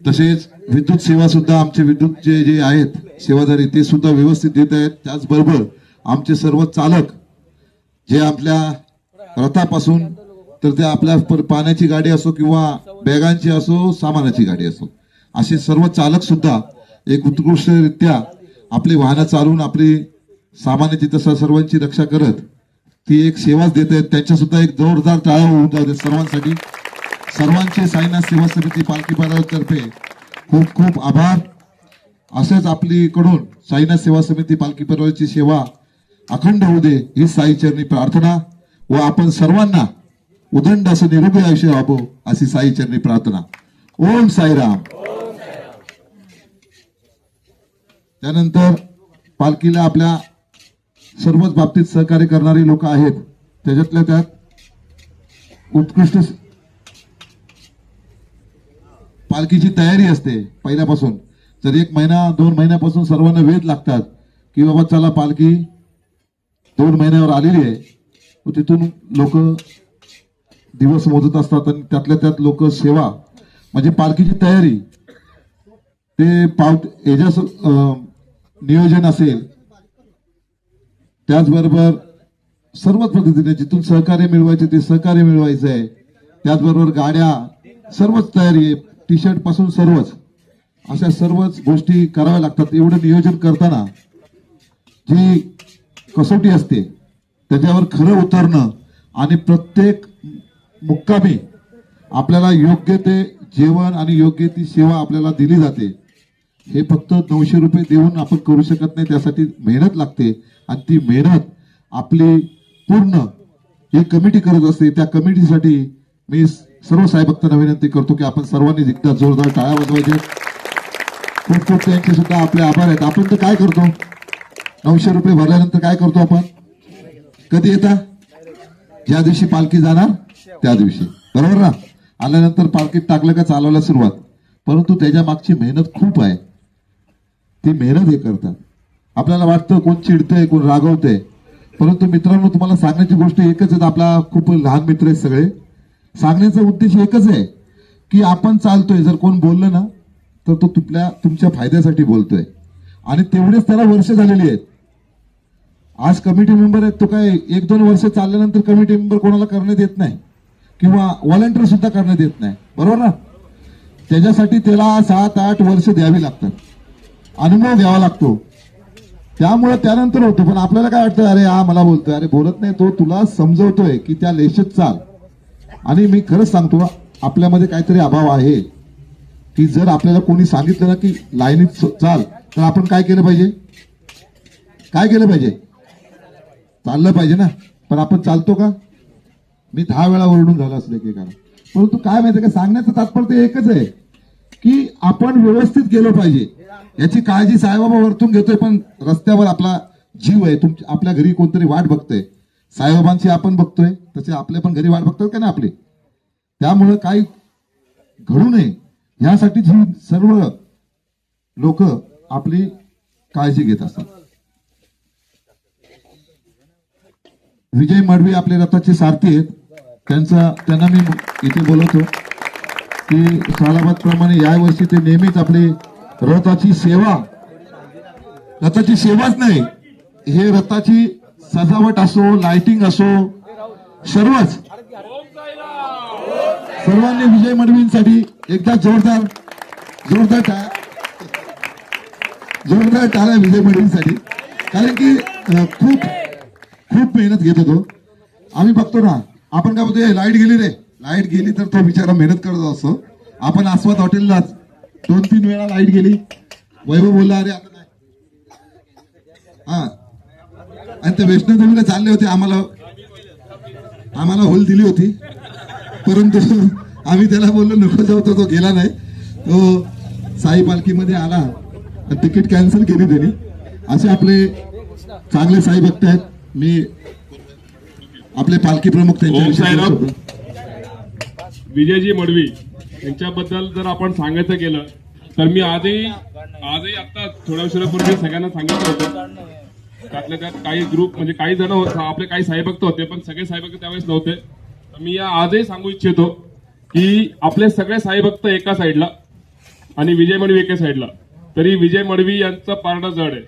तसेच विद्युत सेवा सुद्धा आमचे विद्युतचे जे आहेत सेवाधारी ते सुद्धा व्यवस्थित देत आहेत. त्याचबरोबर आमचे सर्व चालक जे आपल्या रथापासून तर ते आपल्या पाण्याची गाडी असो किंवा बॅगांची असो सामानाची गाडी असो असे सर्व चालक सुद्धा एक उत्कृष्टरित्या आपली वाहनं चालवून आपली सामानाची तसं सर्वांची रक्षा करत ती एक सेवाच देत आहेत. त्यांच्या सुद्धा एक जोरदार टाळ्या होऊन जाऊ दे सर्वांसाठी. सर्वांचे साईनाथ सेवा समिती पालखी तर्फे खूप खूप आभार. असेच आपलीकडून साईनाथ सेवा समिती पालखी परिवाराची सेवा अखंड होऊ दे ही साईचरणी प्रार्थना व आपण सर्वांना उदंड असं निरोगी आयुष्य लाभो अशी साईचरणी प्रार्थना. ओम साईराम. त्यानंतर पालखीला आपल्या सर्वच बाबतीत सहकार्य करणारी लोक आहेत. त्याच्यातल्या त्यात उत्कृष्ट पालखीची तयारी असते पहिल्यापासून. जर 1 महिना 2 महिन्यापासून सर्वांना वेध लागतात की बाबा चला पालखी 2 महिन्यावर आलेली आहे. तिथून लोक दिवस मोजत असतात आणि त्यातल्या त्यात लोक सेवा म्हणजे पालखीची तयारी ते नियोजन असेल. त्याचबरोबर सर्वच पद्धतीने जिथून सहकार्य मिळवायचे ते सहकार्य मिळवायचं आहे. त्याचबरोबर गाड्या सर्वच तयारी टी शर्ट पासून सर्वच अशा सर्वच गोष्टी कराव्या लागतात. एवढं नियोजन करताना जी कसोटी असते त्याच्यावर खरं उतरणं आणि प्रत्येक मुक्कामी आपल्याला योग्य ते जेवण आणि योग्य ती सेवा आपल्याला दिली जाते. हे फक्त 900 रुपये देऊन आपण करू शकत नाही. त्यासाठी मेहनत लागते आणि ती मेहनत आपली पूर्ण ही कमिटी करत असते. त्या कमिटीसाठी मी सर्व साईभक्तांना विनंती करतो की आपण सर्वांनी एकदा जोरदार टाळ्या वाजवायचे. खूप खूप त्यांचे सुद्धा आपले आभार आहेत. आपण तर काय करतो 900 रुपये भरल्यानंतर काय करतो आपण कधी येता ज्या दिवशी पालखी जाणार त्या दिवशी बरोबर ना. आल्यानंतर पालखीत टाकलं का चालवायला सुरुवात. परंतु त्याच्या मागची मेहनत खूप आहे. ती मेहनत हे करतात. आपल्याला वाटतं कोण चिडतंय कोण रागवतंय परंतु मित्रांनो तुम्हाला सांगण्याची गोष्ट एकच आहे. आपला खूप लहान मित्र आहेत सगळे. सांगण्याचा उद्देश एकच आहे की आपण चालतोय जर कोण बोललं ना तर तो तुमच्या फायद्यासाठी बोलतोय आणि तेवढेच त्याला वर्ष झालेली आहेत. आज कमिटी मेंबर आहेत तो काय 1-2 वर्ष चालल्यानंतर कमिटी मेंबर कोणाला करण्यात येत नाही किंवा व्हॉलंटियर सुद्धा करण्यात येत नाही बरोबर ना. त्याच्यासाठी त्याला 7-8 वर्ष द्यावी लागतात. अनुभव घ्यावा लागतो. त्यामुळे त्यानंतर होतो. पण आपल्याला काय वाटतं अरे हा मला बोलतोय. अरे बोलत नाही तो तुला समजवतोय की त्या लेशेत चाल. आणि मी खरंच सांगतो आपल्यामध्ये काहीतरी अभाव आहे की जर आपल्याला कोणी सांगितलं ना की लाईनीत चाल तर आपण काय केलं पाहिजे काय केलं पाहिजे चाललं पाहिजे ना. पण आपण चालतो का. मी 10 वेळा ओरडून झालं असलं एकेकाला. परंतु काय माहितीये का सांगण्याचं तात्पर्य एकच आहे की आपण व्यवस्थित गेलो पाहिजे. याची काळजी साईबाबा वरतून घेतोय पण रस्त्यावर आपला जीव आहे. आपल्या घरी कोणतरी वाट बघतोय. साईबाबांची आपण बघतोय तसे आपल्या पण घरी वाट बघतात का ना आपले. त्यामुळं काही घडू नये यासाठी जी सर्व लोक आपली काळजी घेत असतात. विजय मडवी आपले रथाचे सारथी आहेत. त्यांना मी इथे बोलवतो की सालाबाद प्रमाणे यावर्षी ते नेहमीच आपली रथाची सेवाच नाही हे रथाची सजावट असो लाइटिंग असो सर्वांनी विजय मडवींसाठी एकदा जोरदार टाळ्या विजय मडवींसाठी. कारण की खूप मेहनत घेत होतो आम्ही. बघतो ना आपण काय बोलतो लाईट गेली तर तो बिचारा मेहनत करत असतो. आपण आस्वाद हॉटेलला 2-3 वेळा लाईट गेली. वैभव बोलला अरे आता नाही हा. आणि ते वैष्णोदेवीला चालले होते. आम्हाला होल दिली होती परंतु आम्ही त्याला बोललो नको जाऊ. तो गेला नाही. तो साई पालखीमध्ये आला तिकीट कॅन्सल केली त्यांनी. असे आपले चांगले साई भक्त आहेत. मी आपले पालखी प्रमुख त्यांच्या विजयजी मडवी यांच्याबद्दल जर आपण सांगायचं गेलं तर मी आजही आता थोड्या उशिरापूर्वी सगळ्यांना सांगितलं होतं. त्यातल्या त्यात काही ग्रुप म्हणजे काही जण आपले काही साईभक्त होते पण सगळे साईभक्त त्यावेळेस नव्हते. तर मी आजही सांगू इच्छितो की आपले सगळे साईभक्त एका साईडला आणि विजय मडवी एका साईडला. तरी विजय मडवी यांचं पारडं जड आहे.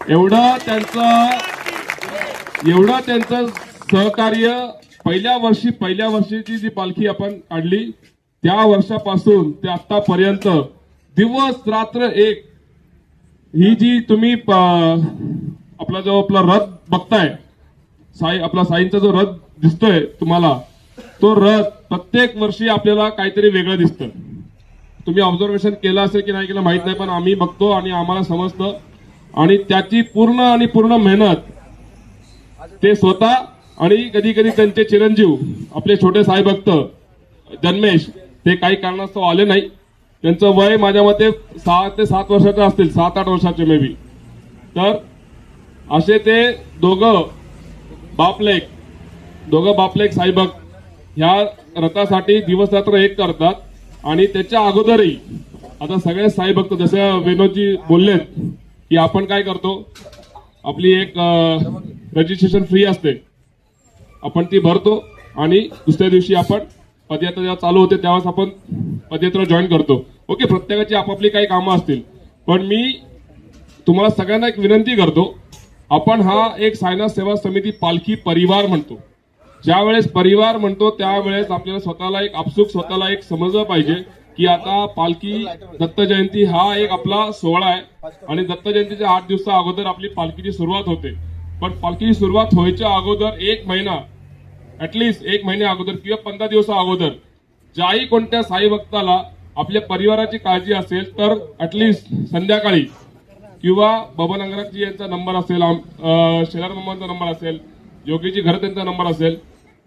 एवढं त्यांचं सहकार्य पहिल्या वर्षीची जी पालखी आपण काढली त्या वर्षापासून ते आतापर्यंत दिवस रात्र एक ही जी तुम्ही आपला रथ बघताय आपला साईंचा जो रथ दिसतोय तुम्हाला, तो रथ प्रत्येक वर्षी आपल्याला काहीतरी वेगळं दिसतं. तुम्ही ऑब्झर्वेशन केलं असेल की नाही केलं माहित नाही, पण आम्ही बघतो आणि आम्हाला समजतं. आणि त्याची पूर्ण मेहनत ते स्वतः आणि कधी कधी त्यांचे चिरंजीव आपले छोटे साई भक्त जन्मेश ते काही कारणास्तव आले नाही. त्यांचं वय माझ्या मते 6 ते 7 वर्षाचे असतील, 7-8 वर्षाचे मे बी. तर असे ते दोघं बापलेक साई भक्त ह्या रथासाठी दिवस रात्र एक करतात. आणि त्याच्या अगोदरही आता सगळे साई भक्त जसं विनोदजी बोललेत की आपण काय करतो, आपली एक रजिस्ट्रेशन फी असते, आपण ती भरतो आणि दुसऱ्या दिवशी आपण पदयात्रा जेव्हा चालू होते तेव्हाच आपण पदयात्रा जॉईन करतो. ओके, प्रत्येकाची आपापली काही कामं असतील, पण मी तुम्हाला सगळ्यांना एक विनंती करतो, आपण हा एक साईनाथ सेवा समिती पालखी परिवार म्हणतो. ज्या वेळेस परिवार म्हणतो त्यावेळेस आपल्याला स्वतःला एक आपसूक स्वतःला एक समजलं पाहिजे की आता पालखी दत्त जयंती हा एक आपला सोहळा आहे आणि दत्त जयंतीच्या 8 दिवसा अगोदर आपली पालखीची सुरुवात होते. पण पालखीची सुरुवात व्हायच्या अगोदर 1 महिना, ऍटलिस्ट 1 महिन्या अगोदर किंवा 15 दिवसा अगोदर ज्याही कोणत्या साई भक्ताला आपल्या परिवाराची काळजी असेल तर ऍटलिस्ट संध्याकाळी किंवा बबन अंगराजी यांचा नंबर असेल, शेलार मामांचा नंबर असेल, योगीजी घर त्यांचा नंबर असेल,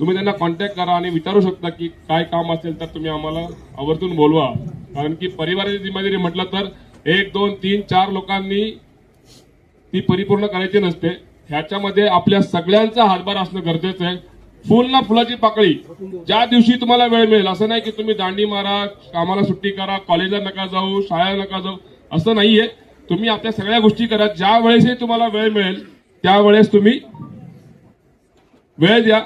तुम्ही त्यांना कॉन्टॅक्ट करा आणि विचारू शकता की काय काम असेल तर तुम्ही आम्हाला आवर्जून बोलवा. कारण की परिवाराची जिम्मेदारी म्हटलं तर 1, 2, 3, 4 लोकांनी ती परिपूर्ण करायची नसते. ह्याच्यामध्ये आपल्या सगळ्यांचा हातभार असणं गरजेचं आहे. फुल ना फुलाची पाकळी, ज्या दिवशी तुम्हाला वेळ मिळेल, असं नाही की तुम्ही दांडी मारा, कामाला सुट्टी करा, कॉलेजला नका जाऊ, शाळेला नका जाऊ, असं नाहीये. तुम्ही आपल्या सगळ्या गोष्टी करा, ज्या वेळेसही तुम्हाला वेळ मिळेल त्यावेळेस तुम्ही वेळ द्या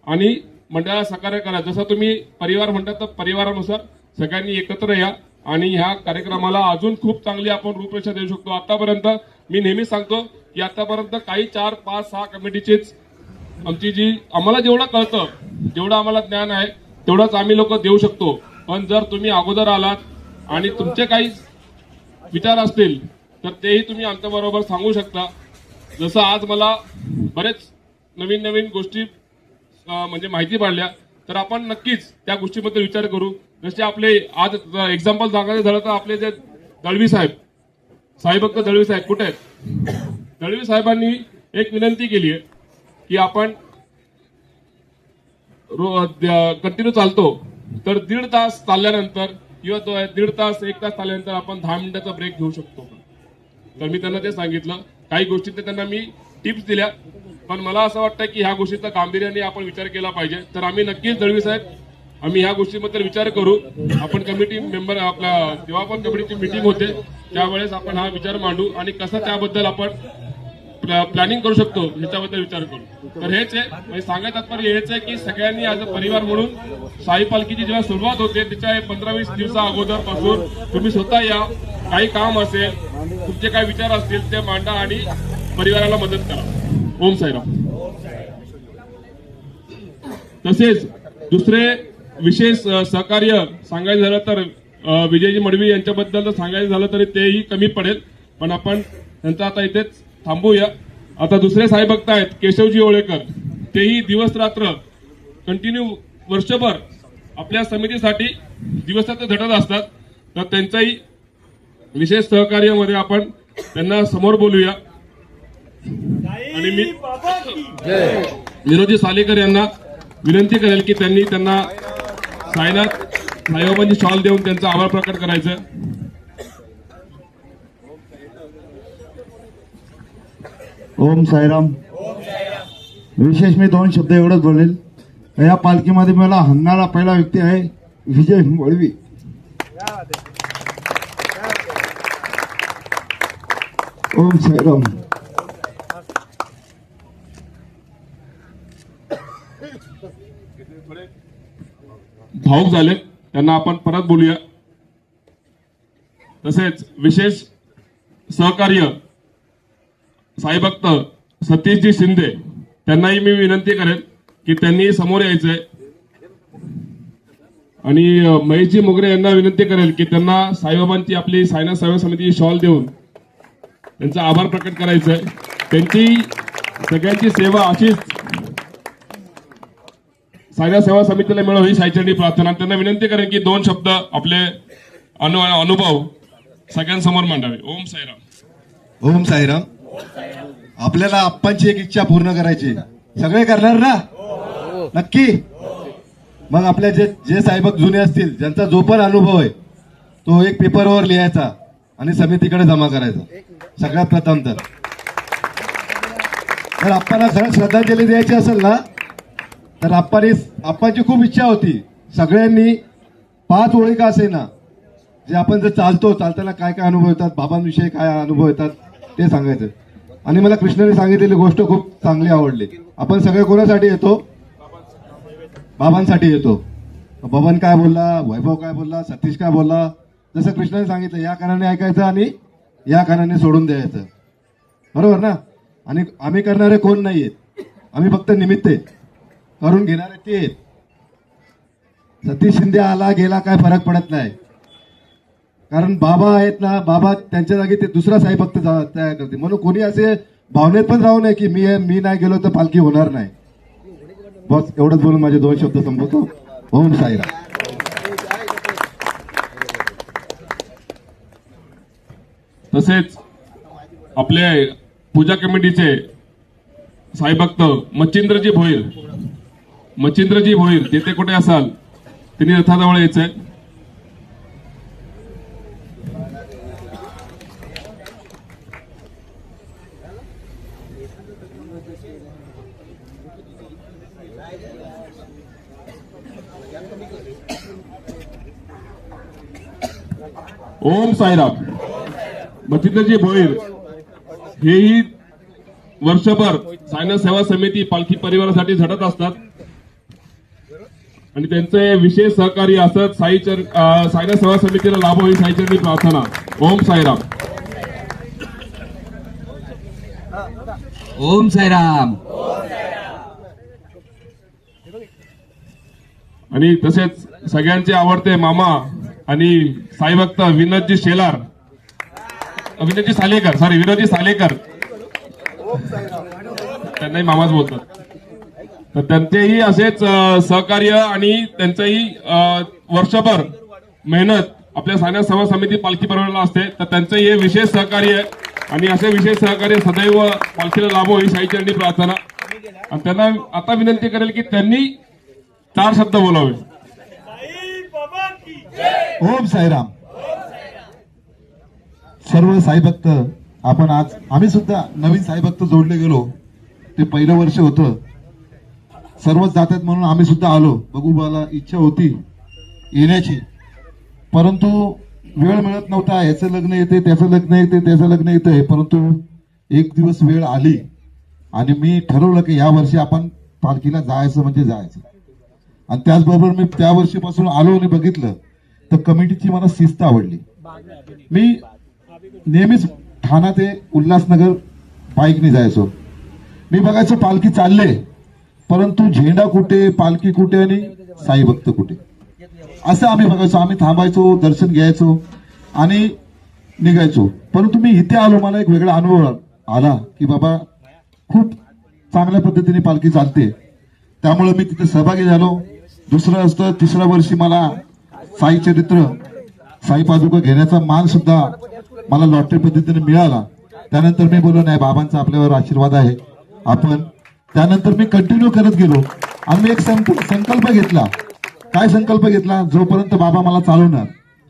आणि मंडळाला सहकार्य करा. जसं तुम्ही परिवार म्हणतात तर परिवारानुसार सगळ्यांनी एकत्र या आणि ह्या कार्यक्रमाला अजून खूप चांगली आपण रूपरेषा देऊ शकतो. आतापर्यंत मी नेहमी सांगतो की आतापर्यंत काही 4, 5, 6 कमिटीचीच आमची जी आम्हाला जेवढं कळतं, जेवढं आम्हाला ज्ञान आहे तेवढंच आम्ही लोक देऊ शकतो. पण जर तुम्ही अगोदर आलात आणि तुमचे काही विचार असतील तर तेही तुम्ही आमच्याबरोबर सांगू शकता. जसं आज मला बरेच नवीन गोष्टी म्हणजे माहिती पडल्या, तर आपण नक्कीच त्या गोष्टीबद्दल विचार करू. जसे आपले आज एक्झाम्पल सांगायचं झालं तर आपले जे दळवी साहेब, साईभक्त दळवी साहेब कुठे आहेत, दळवी साहेबांनी एक विनंती केली आहे की आपण कंटिन्यू चालतो तर 1.5 तास चालल्यानंतर किंवा 1.5 तास 1 तास चालल्यानंतर आपण 10 मिनिटाचा ब्रेक घेऊ शकतो. तर मी त्यांना ते सांगितलं. काही गोष्टी त्यांना मी टिप्स दिल्या, पण मला असं वाटतं की ह्या गोष्टीचा गांभीर्याने आपण विचार केला पाहिजे. तर आम्ही नक्कीच दळवी साहेब आम्ही ह्या गोष्टीबद्दल विचार करू. आपण कमिटी मेंबर आपला जेव्हा पण कमिटीची मीटिंग होते त्यावेळेस आपण हा विचार मांडू आणि कसं त्याबद्दल आपण प्लॅनिंग करू शकतो ह्याच्याबद्दल विचार करू. तर हेच आहे, म्हणजे सांगायचं तात्पर्य हेच आहे की सगळ्यांनी आज परिवार म्हणून साई पालखीची जेव्हा सुरुवात होते त्याच्या 15-20 दिवसा अगोदरपासून तुम्ही स्वतः या. काही काम असेल, तुमचे काही विचार असतील ते मांडा आणि परिवाराला मदत करा. ओम साईराम. तसेच दुसरे विशेष सहकार्य सांगायचं झालं तर विजयजी मडवी यांच्याबद्दल सांगायचं झालं तरी तेही कमी पडेल, पण आपण त्यांचं आता इथेच थांबूया. आता दुसरे साई भक्त आहेत केशवजी ओळेकर, तेही दिवस रात्र कंटिन्यू वर्षभर आपल्या समितीसाठी दिवसात झटत असतात. तर त्यांचाही विशेष सहकार्यामध्ये आपण त्यांना समोर बोलूया. आणि मी विनोदजी सालेकर यांना विनंती करेल की त्यांना साईबाबांची शॉल देऊन त्यांचा आभार प्रकट करायचं. ओम साईराम. विशेष मी 2 शब्द एवढंच बोलेल. या पालखीमध्ये मला हंगणारा पहिला व्यक्ती आहे विजय मडवी. ओम साईराम. भाऊक झाले त्यांना आपण परत बोलूया. तसेच विशेष सहकार्य साईभक्त सतीशजी शिंदे त्यांनाही मी विनंती करेन की त्यांनी समोर यायचंय. आणि महेशजी मोगरे यांना विनंती करेल की त्यांना साईबाबांची आपली साईनाथ सेवा समिती शॉल देऊन त्यांचा आभार प्रकट करायचंय. त्यांची सगळ्यांची सेवा अशीच सायना सेवा समितीला मिळावी ही साईचरणी प्रार्थना. त्यांना विनंती करेन की 2 शब्द आपले अनुभव सगळ्यांसमोर मांडावे. ओम साईराम. ओम साईराम. आपल्याला आप्पांची एक इच्छा पूर्ण करायची, सगळे करणार ना? नक्की. मग आपल्या जे साहेबक जुने असतील, ज्यांचा जो पण अनुभव आहे तो एक पेपरवर लिहायचा आणि समितीकडे जमा करायचा सगळ्यात प्रथम. तर आप्पांना खरंच श्रद्धांजली द्यायची असेल ना, तर आप्पांची खूप इच्छा होती सगळ्यांनी 5 ओळी का असेना, जे आपण जे चालताना काय काय अनुभव येतात, बाबांविषयी काय अनुभव येतात ते सांगायचं. आणि मला कृष्णाने सांगितलेली गोष्ट खूप चांगली आवडली. आपण सगळे कोणासाठी येतो? बाबांसाठी येतो. बबन काय बोलला, वैभव काय बोलला, सतीश काय बोलला, जसं कृष्णाने सांगितलं या कानाने ऐकायचं आणि या कानाने सोडून द्यायचं. बरोबर ना? आणि आम्ही करणारे कोण नाहीयेत, आम्ही फक्त निमित्त आहेत, करून घेणारे ते आहेत. सतीश शिंदे आला गेला काय फरक पडत नाही, कारण बाबा आहेत ना, बाबा त्यांच्या जागी ते दुसरा साहेब फक्त तयार करते. म्हणून कोणी असे भावनेत पण राहू नये की मी नाही गेलो तर पालखी होणार नाही. बस एवढंच बोलून माझे 2 शब्द संपवतो. ओम साईराम. तसेच आपले पूजा कमिटीचे साईभक्त मच्छिंद्रजी भोईर तिथे कुठे असाल त्यांनी रथाजवळ यायचंय. ओम साईराम. मच्छिंद्रजी भोईर हेही वर्षभर सायना सेवा समिती पालखी परिवारासाठी झटत असतात आणि त्यांचे विशेष सहकार्य असत. सायना सेवा समितीला लाभो ही साईचरणी प्रार्थना. ओम साईराम. ओम साईराम. आणि तसेच सगळ्यांचे आवडते मामा आणि साईभक्त विनोदजी सालेकर त्यांनाही मामाच बोलतात. तर त्यांचेही असेच सहकार्य आणि त्यांचंही वर्षभर मेहनत आपल्या सायना सेवा समिती पालखी परिवाराला असते. तर त्यांचंही हे विशेष सहकार्य आहे आणि असे विशेष सहकार्य सदैव पालखीला लाभो ही साईचरणी प्रार्थना. आणि त्यांना आता विनंती करेल की त्यांनी 4 शब्द बोलावे. ओम साईराम. सर्व साईभक्त आपण आज आम्ही सुद्धा नवीन साईभक्त जोडले गेलो. ते पहिलं वर्ष होतं, सर्वच जातात म्हणून आम्ही सुद्धा आलो. बघू मला इच्छा होती येण्याची, परंतु वेळ मिळत नव्हता. याचं लग्न येते, त्याचं लग्न येते, त्याचं लग्न येते. परंतु एक दिवस वेळ आली आणि मी ठरवलं की या वर्षी आपण पालखीला जायचं म्हणजे जायचं. आणि त्याचबरोबर मी त्या वर्षीपासून आलो आणि बघितलं तर कमिटीची मला शिस्त आवडली. मी नेहमीच ठाणा ते उल्हासनगर बाईकने जायचो. मी बघायचो पालखी चालले, परंतु झेंडा कुठे, पालखी कुठे आणि साईभक्त कुठे, असं आम्ही बघायचो. आम्ही थांबायचो, दर्शन घ्यायचो आणि निघायचो. परंतु मी इथे आलो, मला एक वेगळा अनुभव आला की बाबा खूप चांगल्या पद्धतीने पालखी चालते. त्यामुळे मी तिथे सहभागी झालो. दुसरं असतं 3ऱ्या वर्षी मला साई चरित्र, साई पादुका घेण्याचा मान सुद्धा मला लॉटरी पद्धतीने मिळाला. त्यानंतर मी बोललो नाही, बाबांचा आपल्यावर आशीर्वाद आहे आपण. त्यानंतर मी कंटिन्यू करत गेलो आणि मी एक संकल्प घेतला. काय संकल्प घेतला? जोपर्यंत बाबा मला चालवणार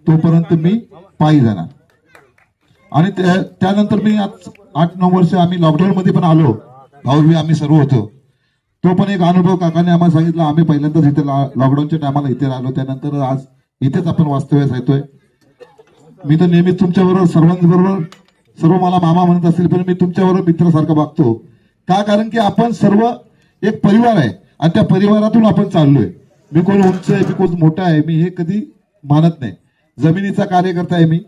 तोपर्यंत मी पायी जाणार. आणि त्यानंतर मी आज 8-9 वर्ष आम्ही लॉकडाऊन मध्ये पण आलो. भाऊ आम्ही सर्व होतो. तो पण एक अनुभव काकाने आम्हाला सांगितला. आम्ही पहिल्यांदाच इथे लॉकडाऊनच्या टायमाला इथे आलो. त्यानंतर आज इथेच आपण वास्तव्यास येतोय. मी तर नेहमीच तुमच्याबरोबर सर्वांबरोबर, सर्व मला मामा म्हणत असतील पण मी तुमच्याबरोबर मित्रासारखं वागतो. का? कारण की आपण सर्व एक परिवार आहे आणि त्या परिवारातून आपण चाललोय. मी कोण उंच आहे, मी कोण मोठा आहे, मी हे कधी मानत नाही. जमिनीचा कार्यकर्ता आहे मी,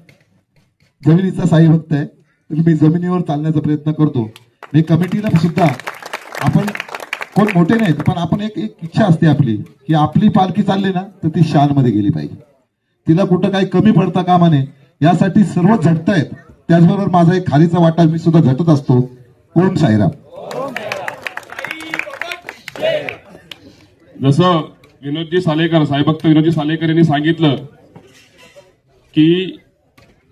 जमिनीचा साई भक्त आहे. तर मी जमिनीवर चालण्याचा प्रयत्न करतो. मी कमिटीला सुद्धा आपण कोण मोठे नाहीत, पण आपण एक इच्छा असते आपली की आपली पालखी चालली ना तर ती शान मध्ये गेली पाहिजे. तिला कुठं काही कमी पडता कामा नये, यासाठी सर्व झटतायत. त्याचबरोबर माझा एक खालीचा वाटा मी सुद्धा झटत असतो. ओम साईराम. जसं विनोदजी सालेकर साईभक्त विनोदजी सालेकर यांनी सांगितलं की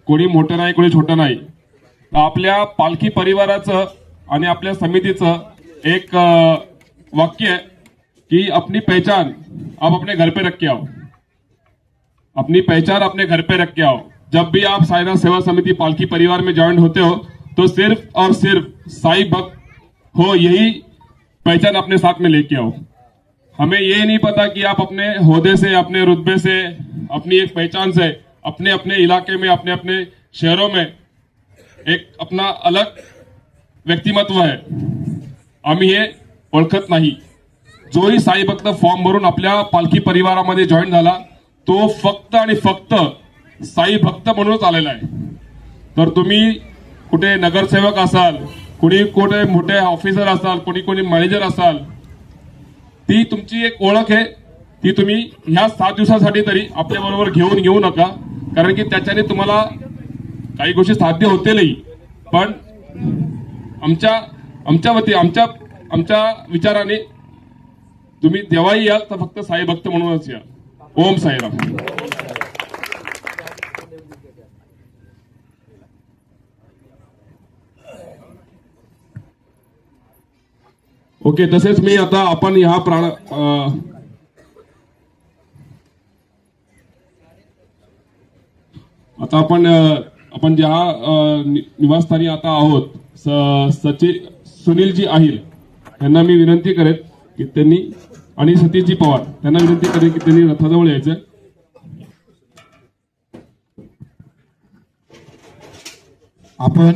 कोणी मोठं नाही कोणी छोटं नाही, तर आपल्या पालखी परिवाराचं आणि आपल्या समितीचं एक वाक्य आहे कि अपनी पहचान आप अपने घर पे रख के आओ, अपनी पहचान अपने घर पे रख के आओ। जब भी आप साईनाथ सेवा समिति पालकी परिवार में ज्वाइन होते हो तो सिर्फ और सिर्फ साई भक्त हो, यही पहचान अपने साथ में लेके आओ। हमें ये नहीं पता कि आप अपने होदे से, अपने रुतबे से, अपनी एक पहचान से, अपने अपने इलाके में, अपने अपने शहरों में एक अपना अलग व्यक्तिमत्व है, आम्ही हे ओळखत नाही। जोही साई भक्त फॉर्म भरून आपल्या पालखी परिवारामध्ये जॉईन झाला तो फक्त आणि फक्त साई भक्त म्हणूनच आलेला आहे। तर तुम्ही कुठे नगरसेवक असाल, कुठे मोठे ऑफिसर असाल, कोणी मॅनेजर असाल, ती तुमची एक ओळख आहे, ती तुम्ही ह्या 7 दिवसासाठी तरी आपल्या बरोबर घेऊ नका, कारण की त्याच्याने तुम्हाला काही गोष्टी साध्य होतीलही, पण आमच्या विचाराने तुम्ही जेव्हाही याल तर फक्त साई भक्त म्हणूनच या। ओम साईराम। ओके, तसेच मी आता आपण ह्या आता आपण ज्या निवासस्थानी आता आहोत, सुनीलजी आहिर यांना मी विनंती करेन की त्यांनी, आणि सतीशजी पवार त्यांना विनंती करेन की त्यांनी रथाजवळ यायचं। आपण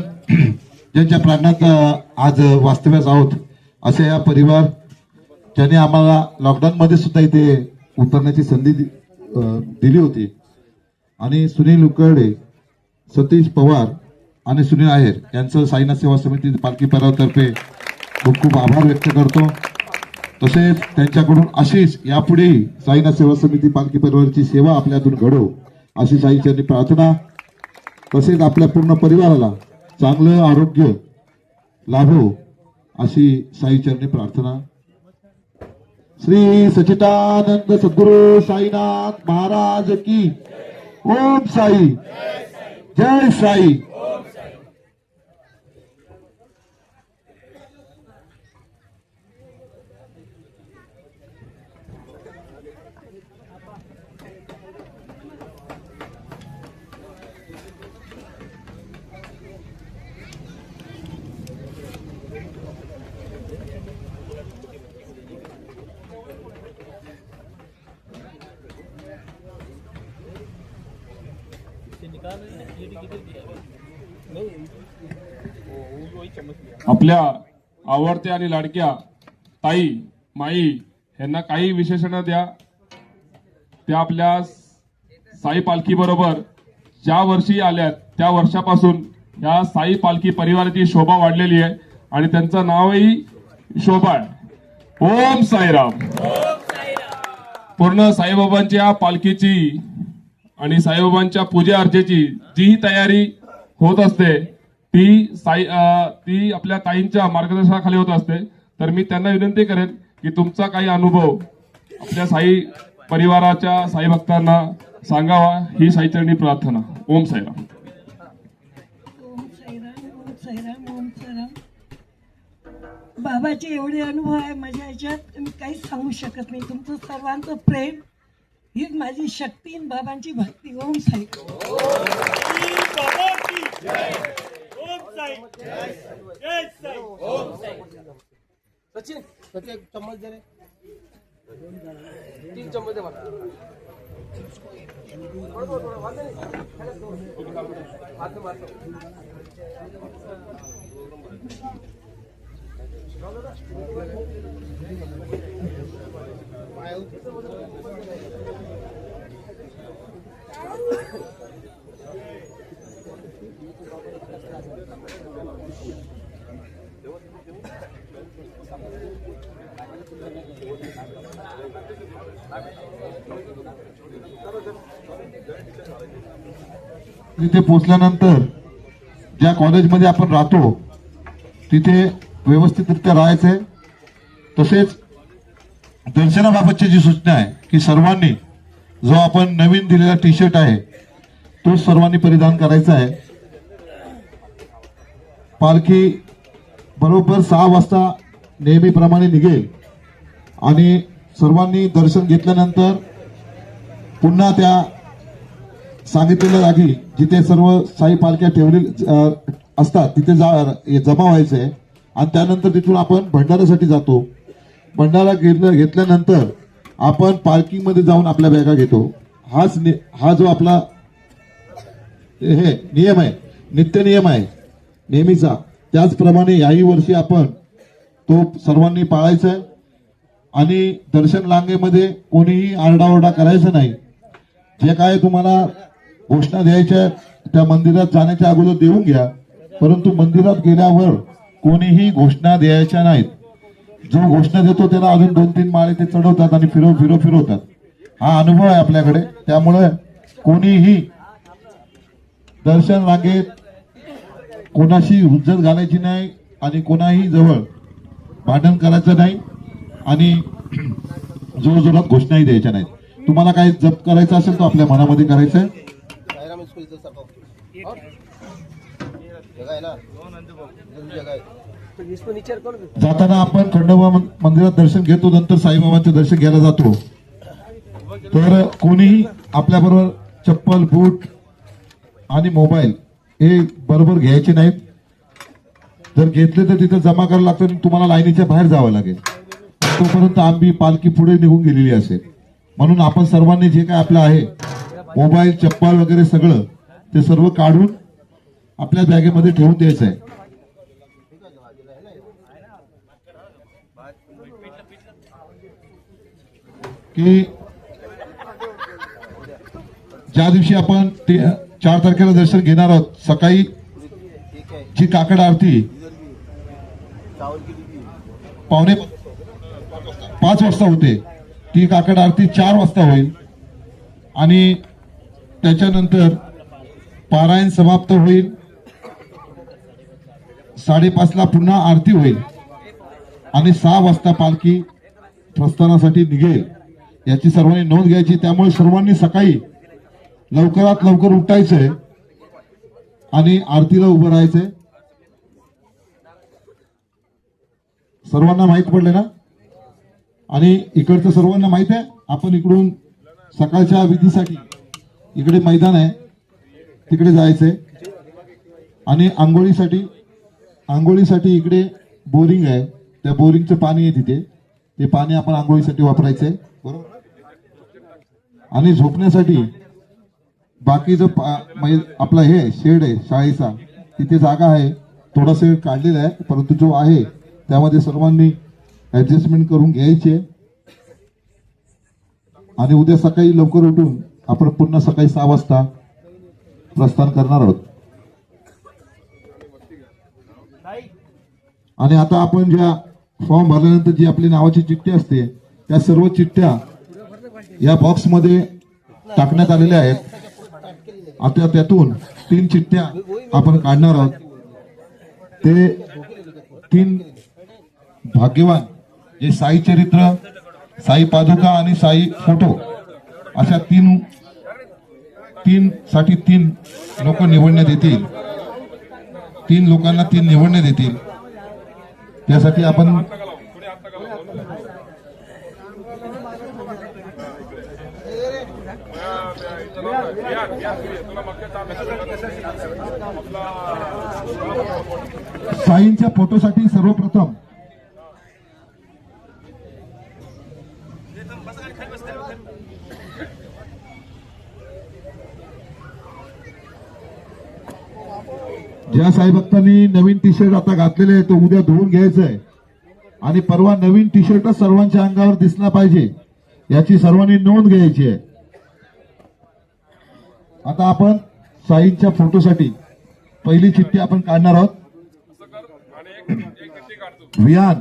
ज्यांच्या प्रांगणात आज वास्तव्यास आहोत असे या परिवार ज्यांनी आम्हाला लॉकडाऊन मध्ये सुद्धा इथे उतरण्याची संधी दिली होती, आणि सुनील उकरडे, सतीश पवार आणि सुनील आहेर यांचं साईनाथ सेवा समिती पालखी परिवारातर्फे खूप खूप आभार व्यक्त करतो। तसेच त्यांच्याकडून अशीच यापुढेही साईनाथ सेवा समिती पालखी परिवाराची सेवा आपल्यातून घडो अशी साईचरणी प्रार्थना, तसेच आपल्या पूर्ण परिवाराला चांगलं आरोग्य लाभो अशी साईचरणी प्रार्थना। श्री सच्चिदानंद सद्गुरु साईनाथ महाराज की ओम साई, जय साई। आपल्या आवडत्या आणि लाडक्या ताई माई यांना काही विशेषण द्या। त्या आपल्या साई पालखी बरोबर ज्या वर्षी आल्यात त्या वर्षापासून या साई पालखी परिवाराची शोभा वाढलेली आहे आणि त्यांचं नावही शोभा आहे। ओम साईराम। पूर्ण साईबाबांच्या पालखीची आणि साईबाबांच्या पूजा अर्चेची जी तयारी होत असते ती आपल्या ताईंच्या मार्गदर्शनाखाली होत असते। तर मी त्यांना विनंती करेन की तुमचा काही अनुभव आपल्या साई परिवाराच्या साई भक्तांना सांगावा, ही साईचरणी प्रार्थना। ओम साईराम। ओम साईराम, ओम साईराम, ओम साईराम। बाबाचे एवढे अनुभव आहे माझ्या ह्याच्यात, मी काहीच सांगू शकत नाही। तुमचं सर्वांचं प्रेम हीच माझी शक्ती आणि बाबांची भक्ती। ओम साई। तिथे पोहोचल्यानंतर ज्या कॉलेजमध्ये आपण राहतो तिथे व्यवस्थितरित्या राहायचंय। तसेच दर्शनाबाबतची जी सूचना आहे की सर्वांनी जो आपण नवीन दिलेला टी शर्ट आहे तो सर्वांनी परिधान करायचा आहे. पालखी बरोबर 6 वाजता नेहमीप्रमाणे निघेल आणि सर्वांनी दर्शन घेतल्यानंतर पुन्हा त्या सांगितलेल्या जागी जिथे सर्व साई पालख्या ठेवलेल्या असतात तिथे जमा व्हायचे आणि त्यानंतर तिथून आपण भंडाऱ्यासाठी जातो. भंडारा घेतल्यानंतर आपण पार्किंगमध्ये जाऊन आपल्या बॅगा घेतो. हा जो आपला हे नियम आहे, नित्य नियम आहे नेहमीचा, त्याचप्रमाणे याही वर्षी आपण तो सर्वांनी पाळायचा आहे. आणि दर्शन रांगेमध्ये कोणीही आरडाओरडा करायचा नाही. जे काय तुम्हाला घोषणा द्यायच्या त्या मंदिरात जाण्याच्या अगोदर देऊन घ्या, परंतु मंदिरात गेल्यावर कोणीही घोषणा द्यायच्या नाहीत. जो घोषणा देतो त्याला अजून 2-3 माळे ते चढवतात आणि फिरवतात. हा अनुभव आहे आपल्याकडे. त्यामुळे कोणीही दर्शन रांगेत कोणाशी हुज्जत घालायची नाही आणि कोणाही जवळ भांडण करायचं नाही आणि जोरजोरात घोषणाही द्यायच्या नाहीत. तुम्हाला काही जप्त करायचं असेल तर आपल्या मनामध्ये करायचं आहे. जाताना आपण खंडोबा मंदिरात दर्शन घेतो, नंतर साईबाबांचे दर्शन घ्यायला जातो. तर कोणीही आपल्याबरोबर चप्पल, बूट आणि मोबाईल हे बरोबर घ्यायचे नाहीत. जर घेतले तर तिथे जमा करायला लागतं, तुम्हाला लाईनीच्या बाहेर जावं लागेल. तोपर्यंत आम्ही पालखी पुढे निघून गेलेली असेल. म्हणून आपण सर्वांनी जे काय आपलं आहे मोबाईल, चप्पल वगैरे सगळं ते सर्व काढून आपल्या बॅगेमध्ये ठेवून द्यायचं आहे. की ज्या दिवशी आपण 4 तारखेला दर्शन घेणार आहोत, सकाळी जी काकड आरती 4:45 वाजता होते, ती काकड आरती 4 वाजता होईल आणि त्याच्यानंतर पारायण समाप्त होईल. 5:30ला पुन्हा आरती होईल आणि 6 वाजता पालखी प्रस्थानासाठी निघेल. याची सर्वांनी नोंद घ्यायची. त्यामुळे सर्वांनी सकाळी लवकरात लवकर उठायचंय आणि आरतीला उभं राहायचंय. सर्वांना माहित पडले ना? आणि इकडचं सर्वांना माहित आहे. आपण इकडून सकाळच्या विधीसाठी इकडे मैदान आहे, तिकडे जायचंय. आणि आंघोळीसाठी इकडे बोरिंग आहे, त्या बोरिंगचं पाणी आहे तिथे, ते पाणी आपण आंघोळीसाठी वापरायचंय, बरोबर. आणि झोपण्यासाठी बाकीचं आपला हे शेड आहे शाळेचा, तिथे जागा आहे, थोडा शेड काढलेला आहे, परंतु जो आहे त्यामध्ये सर्वांनी ऍडजस्टमेंट करून घ्यायचे. आणि उद्या सकाळी लवकर उठून आपण पुन्हा सकाळी 6 वाजता प्रस्थान करणार आहोत. आणि आता आपण ज्या फॉर्म भरल्यानंतर जी आपली नावाची चिठ्ठी असते, त्या सर्व चिठ्ठ्या या बॉक्समध्ये टाकण्यात आलेल्या आहेत. आता त्यातून 3 चिठ्ठ्या आपण काढणार आहोत. ते 3 भाग्यवान जे साई चरित्र, साई पादुका आणि साई फोटो अशा 3 साठी 3 लोक निवडण्यात येतील. 3 लोकांना 3 निवडण्यात येतील. त्यासाठी आपण साईंच्या फोटोसाठी सर्वप्रथम ज्या साई भक्तांनी नवीन टी शर्ट आता घातलेले आहे, तो उद्या धुवून घ्यायचं आहे आणि परवा नवीन टी शर्ट सर्वांच्या अंगावर दिसला पाहिजे, याची सर्वांनी नोंद घ्यायची आहे. आता आपण साईंच्या फोटोसाठी पहिली चिठ्ठी आपण काढणार आहोत. विहान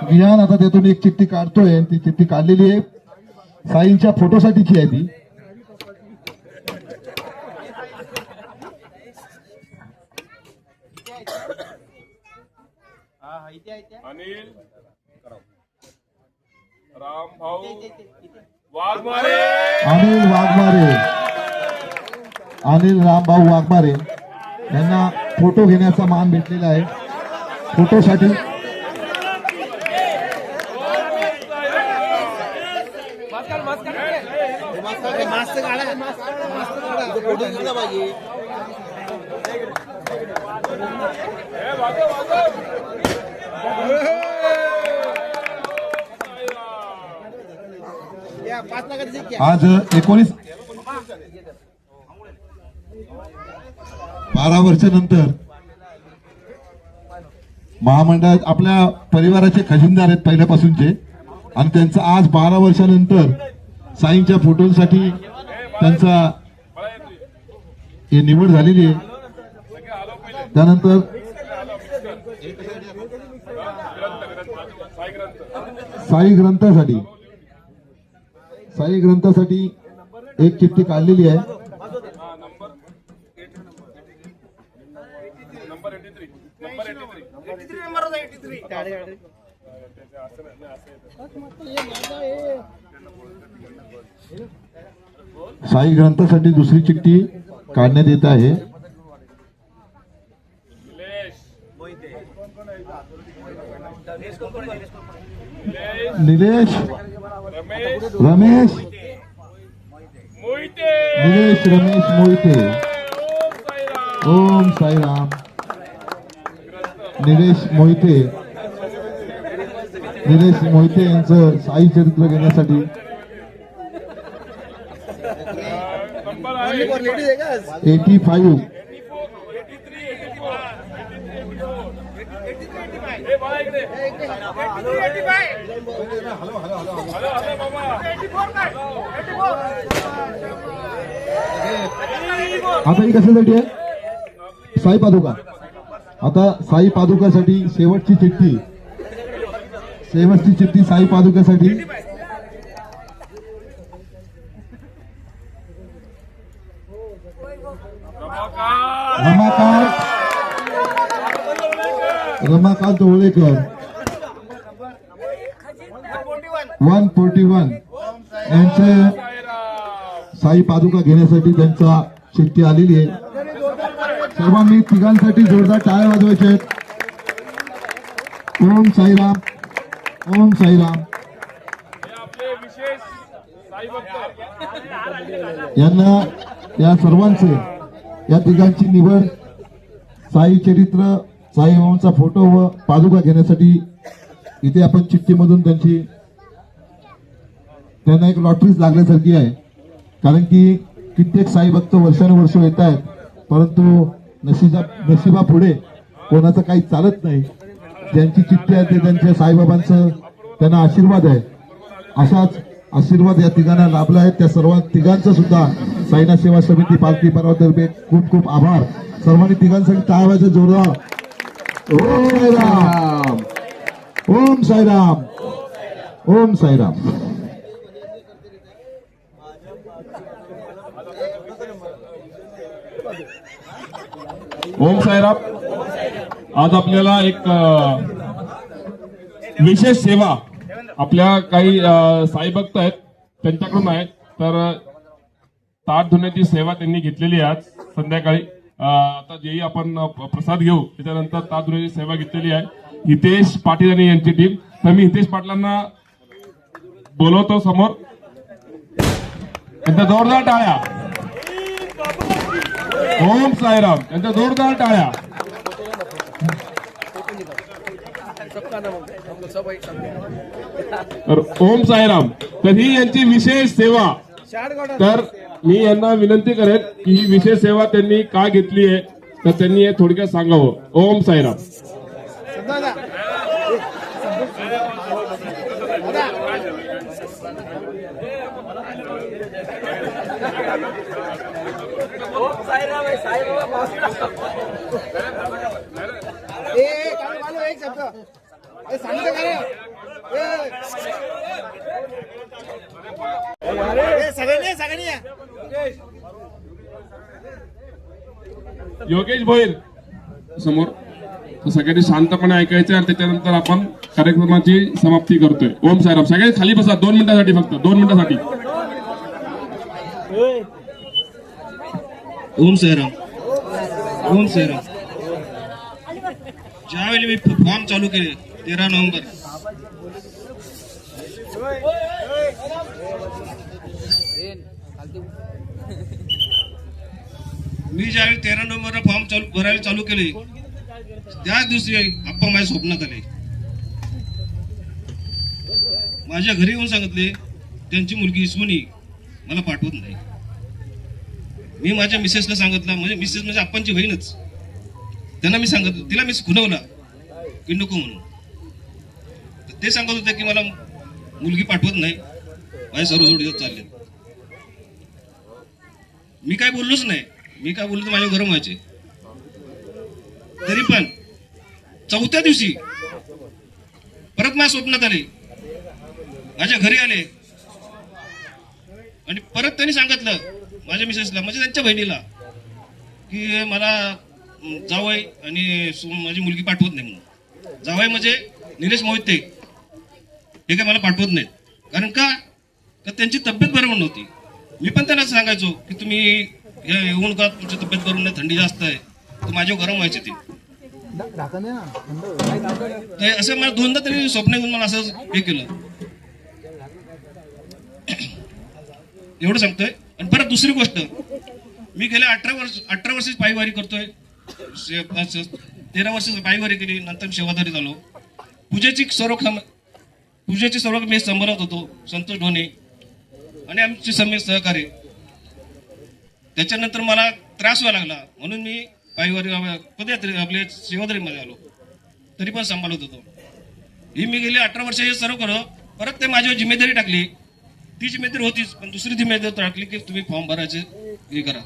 विहान आता त्यातून एक चिठ्ठी काढतोय. ती चिठ्ठी काढलेली आहे, साईंच्या फोटोसाठीची आहे ती. अनिल रामभाऊ वाघमारे, अनिल रामभाऊ वाघमारे यांना फोटो घेण्याचा मान भेटलेला आहे. फोटोसाठी आज 12 वर्षानंतर महामंडळात आपल्या परिवाराचे खजिनदार आहेत पहिल्यापासूनचे, आणि त्यांचं आज 12 वर्षानंतर साईंच्या फोटोसाठी त्यांचा हे निवड झालेली आहे. त्यानंतर साई ग्रंथासाठी एक चिठ्ठी काढलेली आहे. साई ग्रंथासाठी दुसरी चिठ्ठी काढण्यात येत आहे. निलेश रमेश मोहिते. ओम साईराम. निलेश मोहिते यांचं साई चरित्र घेण्यासाठी 85 आता ही कशासाठी आहे? साई पादुका. आता साई पादुकासाठी शेवटची चिठ्ठी साई पादुकासाठी. रमाकांत ओळेकर 141 यांचे साई पादुका घेण्यासाठी त्यांचा चिठ्ठी आलेली आहे. सर्वांनी तिघांसाठी जोरदार टाळ्या वाजवायच्या आहेत. ओम साईराम. यांना या सर्वांचे या तिघांची निवड साई चरित्र साईबाबांचा फोटो व पादुका घेण्यासाठी इथे आपण चिठ्ठीमधून त्यांना एक लॉटरीच लागल्यासारखी आहे. कारण की कित्येक साई भक्त वर्षानुवर्ष येत आहेत, परंतु नशिबापुढे कोणाचं काही चालत नाही. ज्यांची चिठ्ठी आहे ते त्यांच्या साईबाबांचं त्यांना आशीर्वाद आहे. अशाच आशीर्वाद या तिघांना लाभला आहे. त्या सर्व तिघांचं सुद्धा साईनाथ सेवा समिती पालखी परवातर्फे खूप खूप आभार. सर्वांनी तिघांसाठी टाळ्या जोरदार. ओम साईराम. ओम साईराम. आज आपल्याला एक विशेष सेवा आपल्या काही साई भक्त आहेत त्यांच्याकडून आहे. तर ताट धुण्याची सेवा त्यांनी घेतलेली आहे आज संध्याकाळी. आता जेही आपण प्रसाद घेऊ त्याच्यानंतर ताट धुण्याची सेवा घेतलेली आहे हितेश पाटील आणि यांची टीम. तर मी हितेश पाटलांना बोलवतो समोर. त्यांच्या जोरदार टाळ्या. ओम साईराम. त्यांच्या जोरदार टाळ्या. तर ओम साईराम. तर ही यांची विशेष सेवा. तर मी यांना विनंती करेन की ही विशेष सेवा त्यांनी का घेतली आहे तर त्यांनी हे थोडक्यात सांगावं. ओम साईराम. योगेश भोईर समोर. तर सगळ्यांनी शांतपणे ऐकायचं आणि त्याच्यानंतर आपण कार्यक्रमाची समाप्ती करतोय. ओम साईराम. सगळे खाली बसा 2 मिनिटासाठी, फक्त 2 मिनिटासाठी. ओम साईराम. ओम साईराम. ज्यावेळी मी फॉर्म चालू केले 13 नोव्हेंबर, मी ज्यावेळी 13 नोव्हेंबरला फॉर्म भरायला चालू केले त्याच दिवशी आप्पा माझ्या स्वप्नात आले. माझ्या घरी येऊन सांगितले त्यांची मुलगी सोनी मला पाठवत नाही. मी माझ्या मिसेसला सांगितलं, म्हणजे मिसेस म्हणजे आप्पांची बहीणच, त्यांना मी सांगितलं, तिला मी खुणवला की नको म्हणून. ते सांगत होते की मला मुलगी पाठवत नाही, माझे सर्व जोडी चालले. मी काय बोललोच नाही. मी काय बोललो तर माझ्या गरम व्हायचे. तरी पण 4थ्या दिवशी परत माझ्या स्वप्नात आले, माझ्या घरी आले आणि परत त्यांनी सांगितलं माझ्या मिसेसला, म्हणजे त्यांच्या बहिणीला, की मला जावई आणि माझी मुलगी पाठवत नाही म्हणून. जावई म्हणजे निलेश मोहिते, हे काय मला पाठवत नाहीत. कारण का त्यांची तब्येत बरोबर नव्हती. मी पण त्यांना सांगायचो की तुम्ही येऊन का, तुमची तब्येत बरोबर नाही, थंडी जास्त आहे, तर माझ्यावर गरम व्हायचे ते. असं मला 2दा तरी स्वप्न घेऊन मला असं हे केलं. एवढं सांगतोय. आणि परत दुसरी गोष्ट, मी गेल्या 18 वर्ष पायवारी करतोय. 13 वर्ष पायवारी केली, नंतर सेवादारी झालो. पूजेची सर्व मी सांभाळत होतो, संतोष ढोणे आणि आमचे सम्यक सहकारी. त्याच्यानंतर मला त्रास व्हायला लागला म्हणून मी पायवारी पदयात्रे आपले सेवादारीमध्ये आलो, तरी पण सांभाळत होतो. ही मी गेली 18 वर्ष हे सर्व करतो. परत ते माझ्यावर जिम्मेदारी टाकली. ती जिम्मेदारी होतीच, पण दुसरी जिम्मेदारी टाकली की तुम्ही फॉर्म भरायचे, हे करा.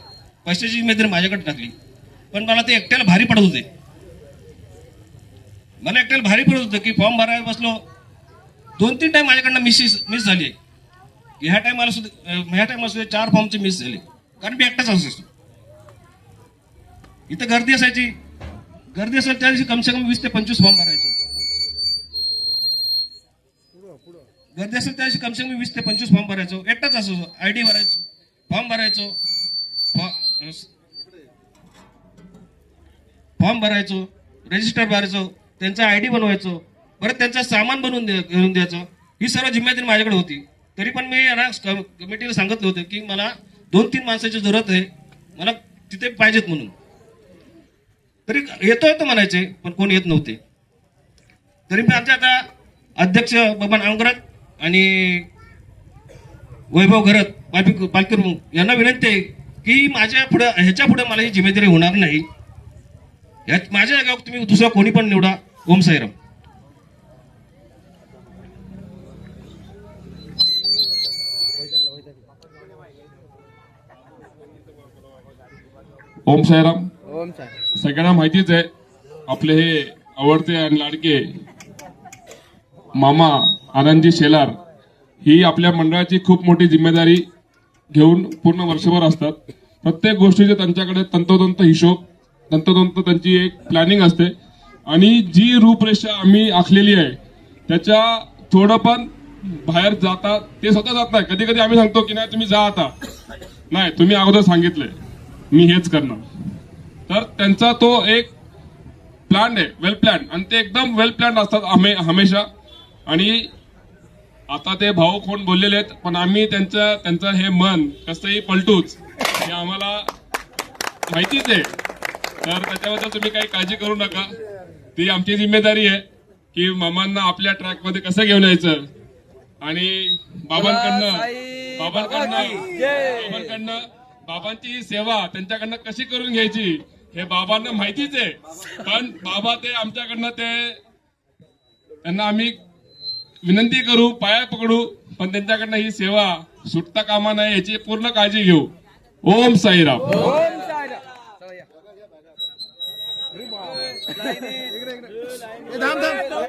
पैशाची जिम्मेदारी माझ्याकडे टाकली. पण मला ते एकट्याला भारी पडत होते. मला एकट्याला भारी पडत होतं की फॉर्म भरायला बसलो, 2-3 टाइम माझ्याकडनं मिस झाली. ह्या टायमाला सुद्धा 4 फॉर्मचे मिस झाले, कारण मी एकटाच असायचो. इथं गर्दी असायची. गर्दी असेल त्या दिवशी कमसे कम 20 ते 25 फॉर्म भरायचो. गर्दी असेल त्या दिवशी कमसे कम 20 ते 25 फॉर्म भरायचो. एकटाच असायचो. ID भरायचो, फॉर्म भरायचो, रजिस्टर भरायचो, त्यांचा ID बनवायचो, परत त्यांचं सामान बनवून घेऊन द्यायचं. ही सर्व जिम्मेदारी माझ्याकडे होती. तरी पण मी कमिटीला सांगितलं होतं की मला 2-3 माणसाची जरूरत आहे, मला तिथे पाहिजेत म्हणून. तरी येतो म्हणायचे, पण कोण येत नव्हते. तरी मी आमच्या आता अध्यक्ष बबन अंगरत आणि वैभव घरत पालकर यांना विनंती आहे की ह्याच्या पुढे मला ही जिम्मेदारी होणार नाही. माझ्या जागेवर तुम्ही दुसरा कोणी पण निवडा. ओम साईराम. ओम साईराम. सगळ्यांना माहितीच आहे, आपले हे आवडते आणि लाडके मामा आनंदजी शेलार ही आपल्या मंडळाची खूप मोठी जिम्मेदारी घेऊन पूर्ण वर्षभर असतात. प्रत्येक गोष्टीचे त्यांच्याकडे तंतोतंत हिशोब, तंतोतंत त्यांची एक प्लॅनिंग असते. आणि जी रूपरेषा आम्ही आखलेली आहे त्याच्या थोडं पण बाहेर जाता ते स्वतः जात नाही. कधी कधी आम्ही सांगतो की नाही तुम्ही जा, आता नाही, तुम्ही अगोदर सांगितलंय मी हेच करणार. तर त्यांचा तो एक प्लॅन आहे, वेल प्लॅन, आणि ते एकदम वेल प्लॅन असतात हमेशा. आणि आता ते भाऊ कोण बोललेले आहेत, पण आम्ही त्यांचं हे मन कसंही पलटूच हे आम्हाला माहितीच आहे. तर त्याच्याबद्दल तुम्ही काही काळजी करू नका. ती आमची जिम्मेदारी आहे की मामांना आपल्या ट्रॅकमध्ये कसं घेऊन यायचं. आणि बाबांची ही सेवा त्यांच्याकडनं कशी करून घ्यायची हे बाबांना माहितीच आहे. पण बाबा ते आमच्याकडनं त्यांना आम्ही विनंती करू, पाया पकडू, पण त्यांच्याकडनं ही सेवा सुटता कामा नये याची पूर्ण काळजी घेऊ. ओम साईराम.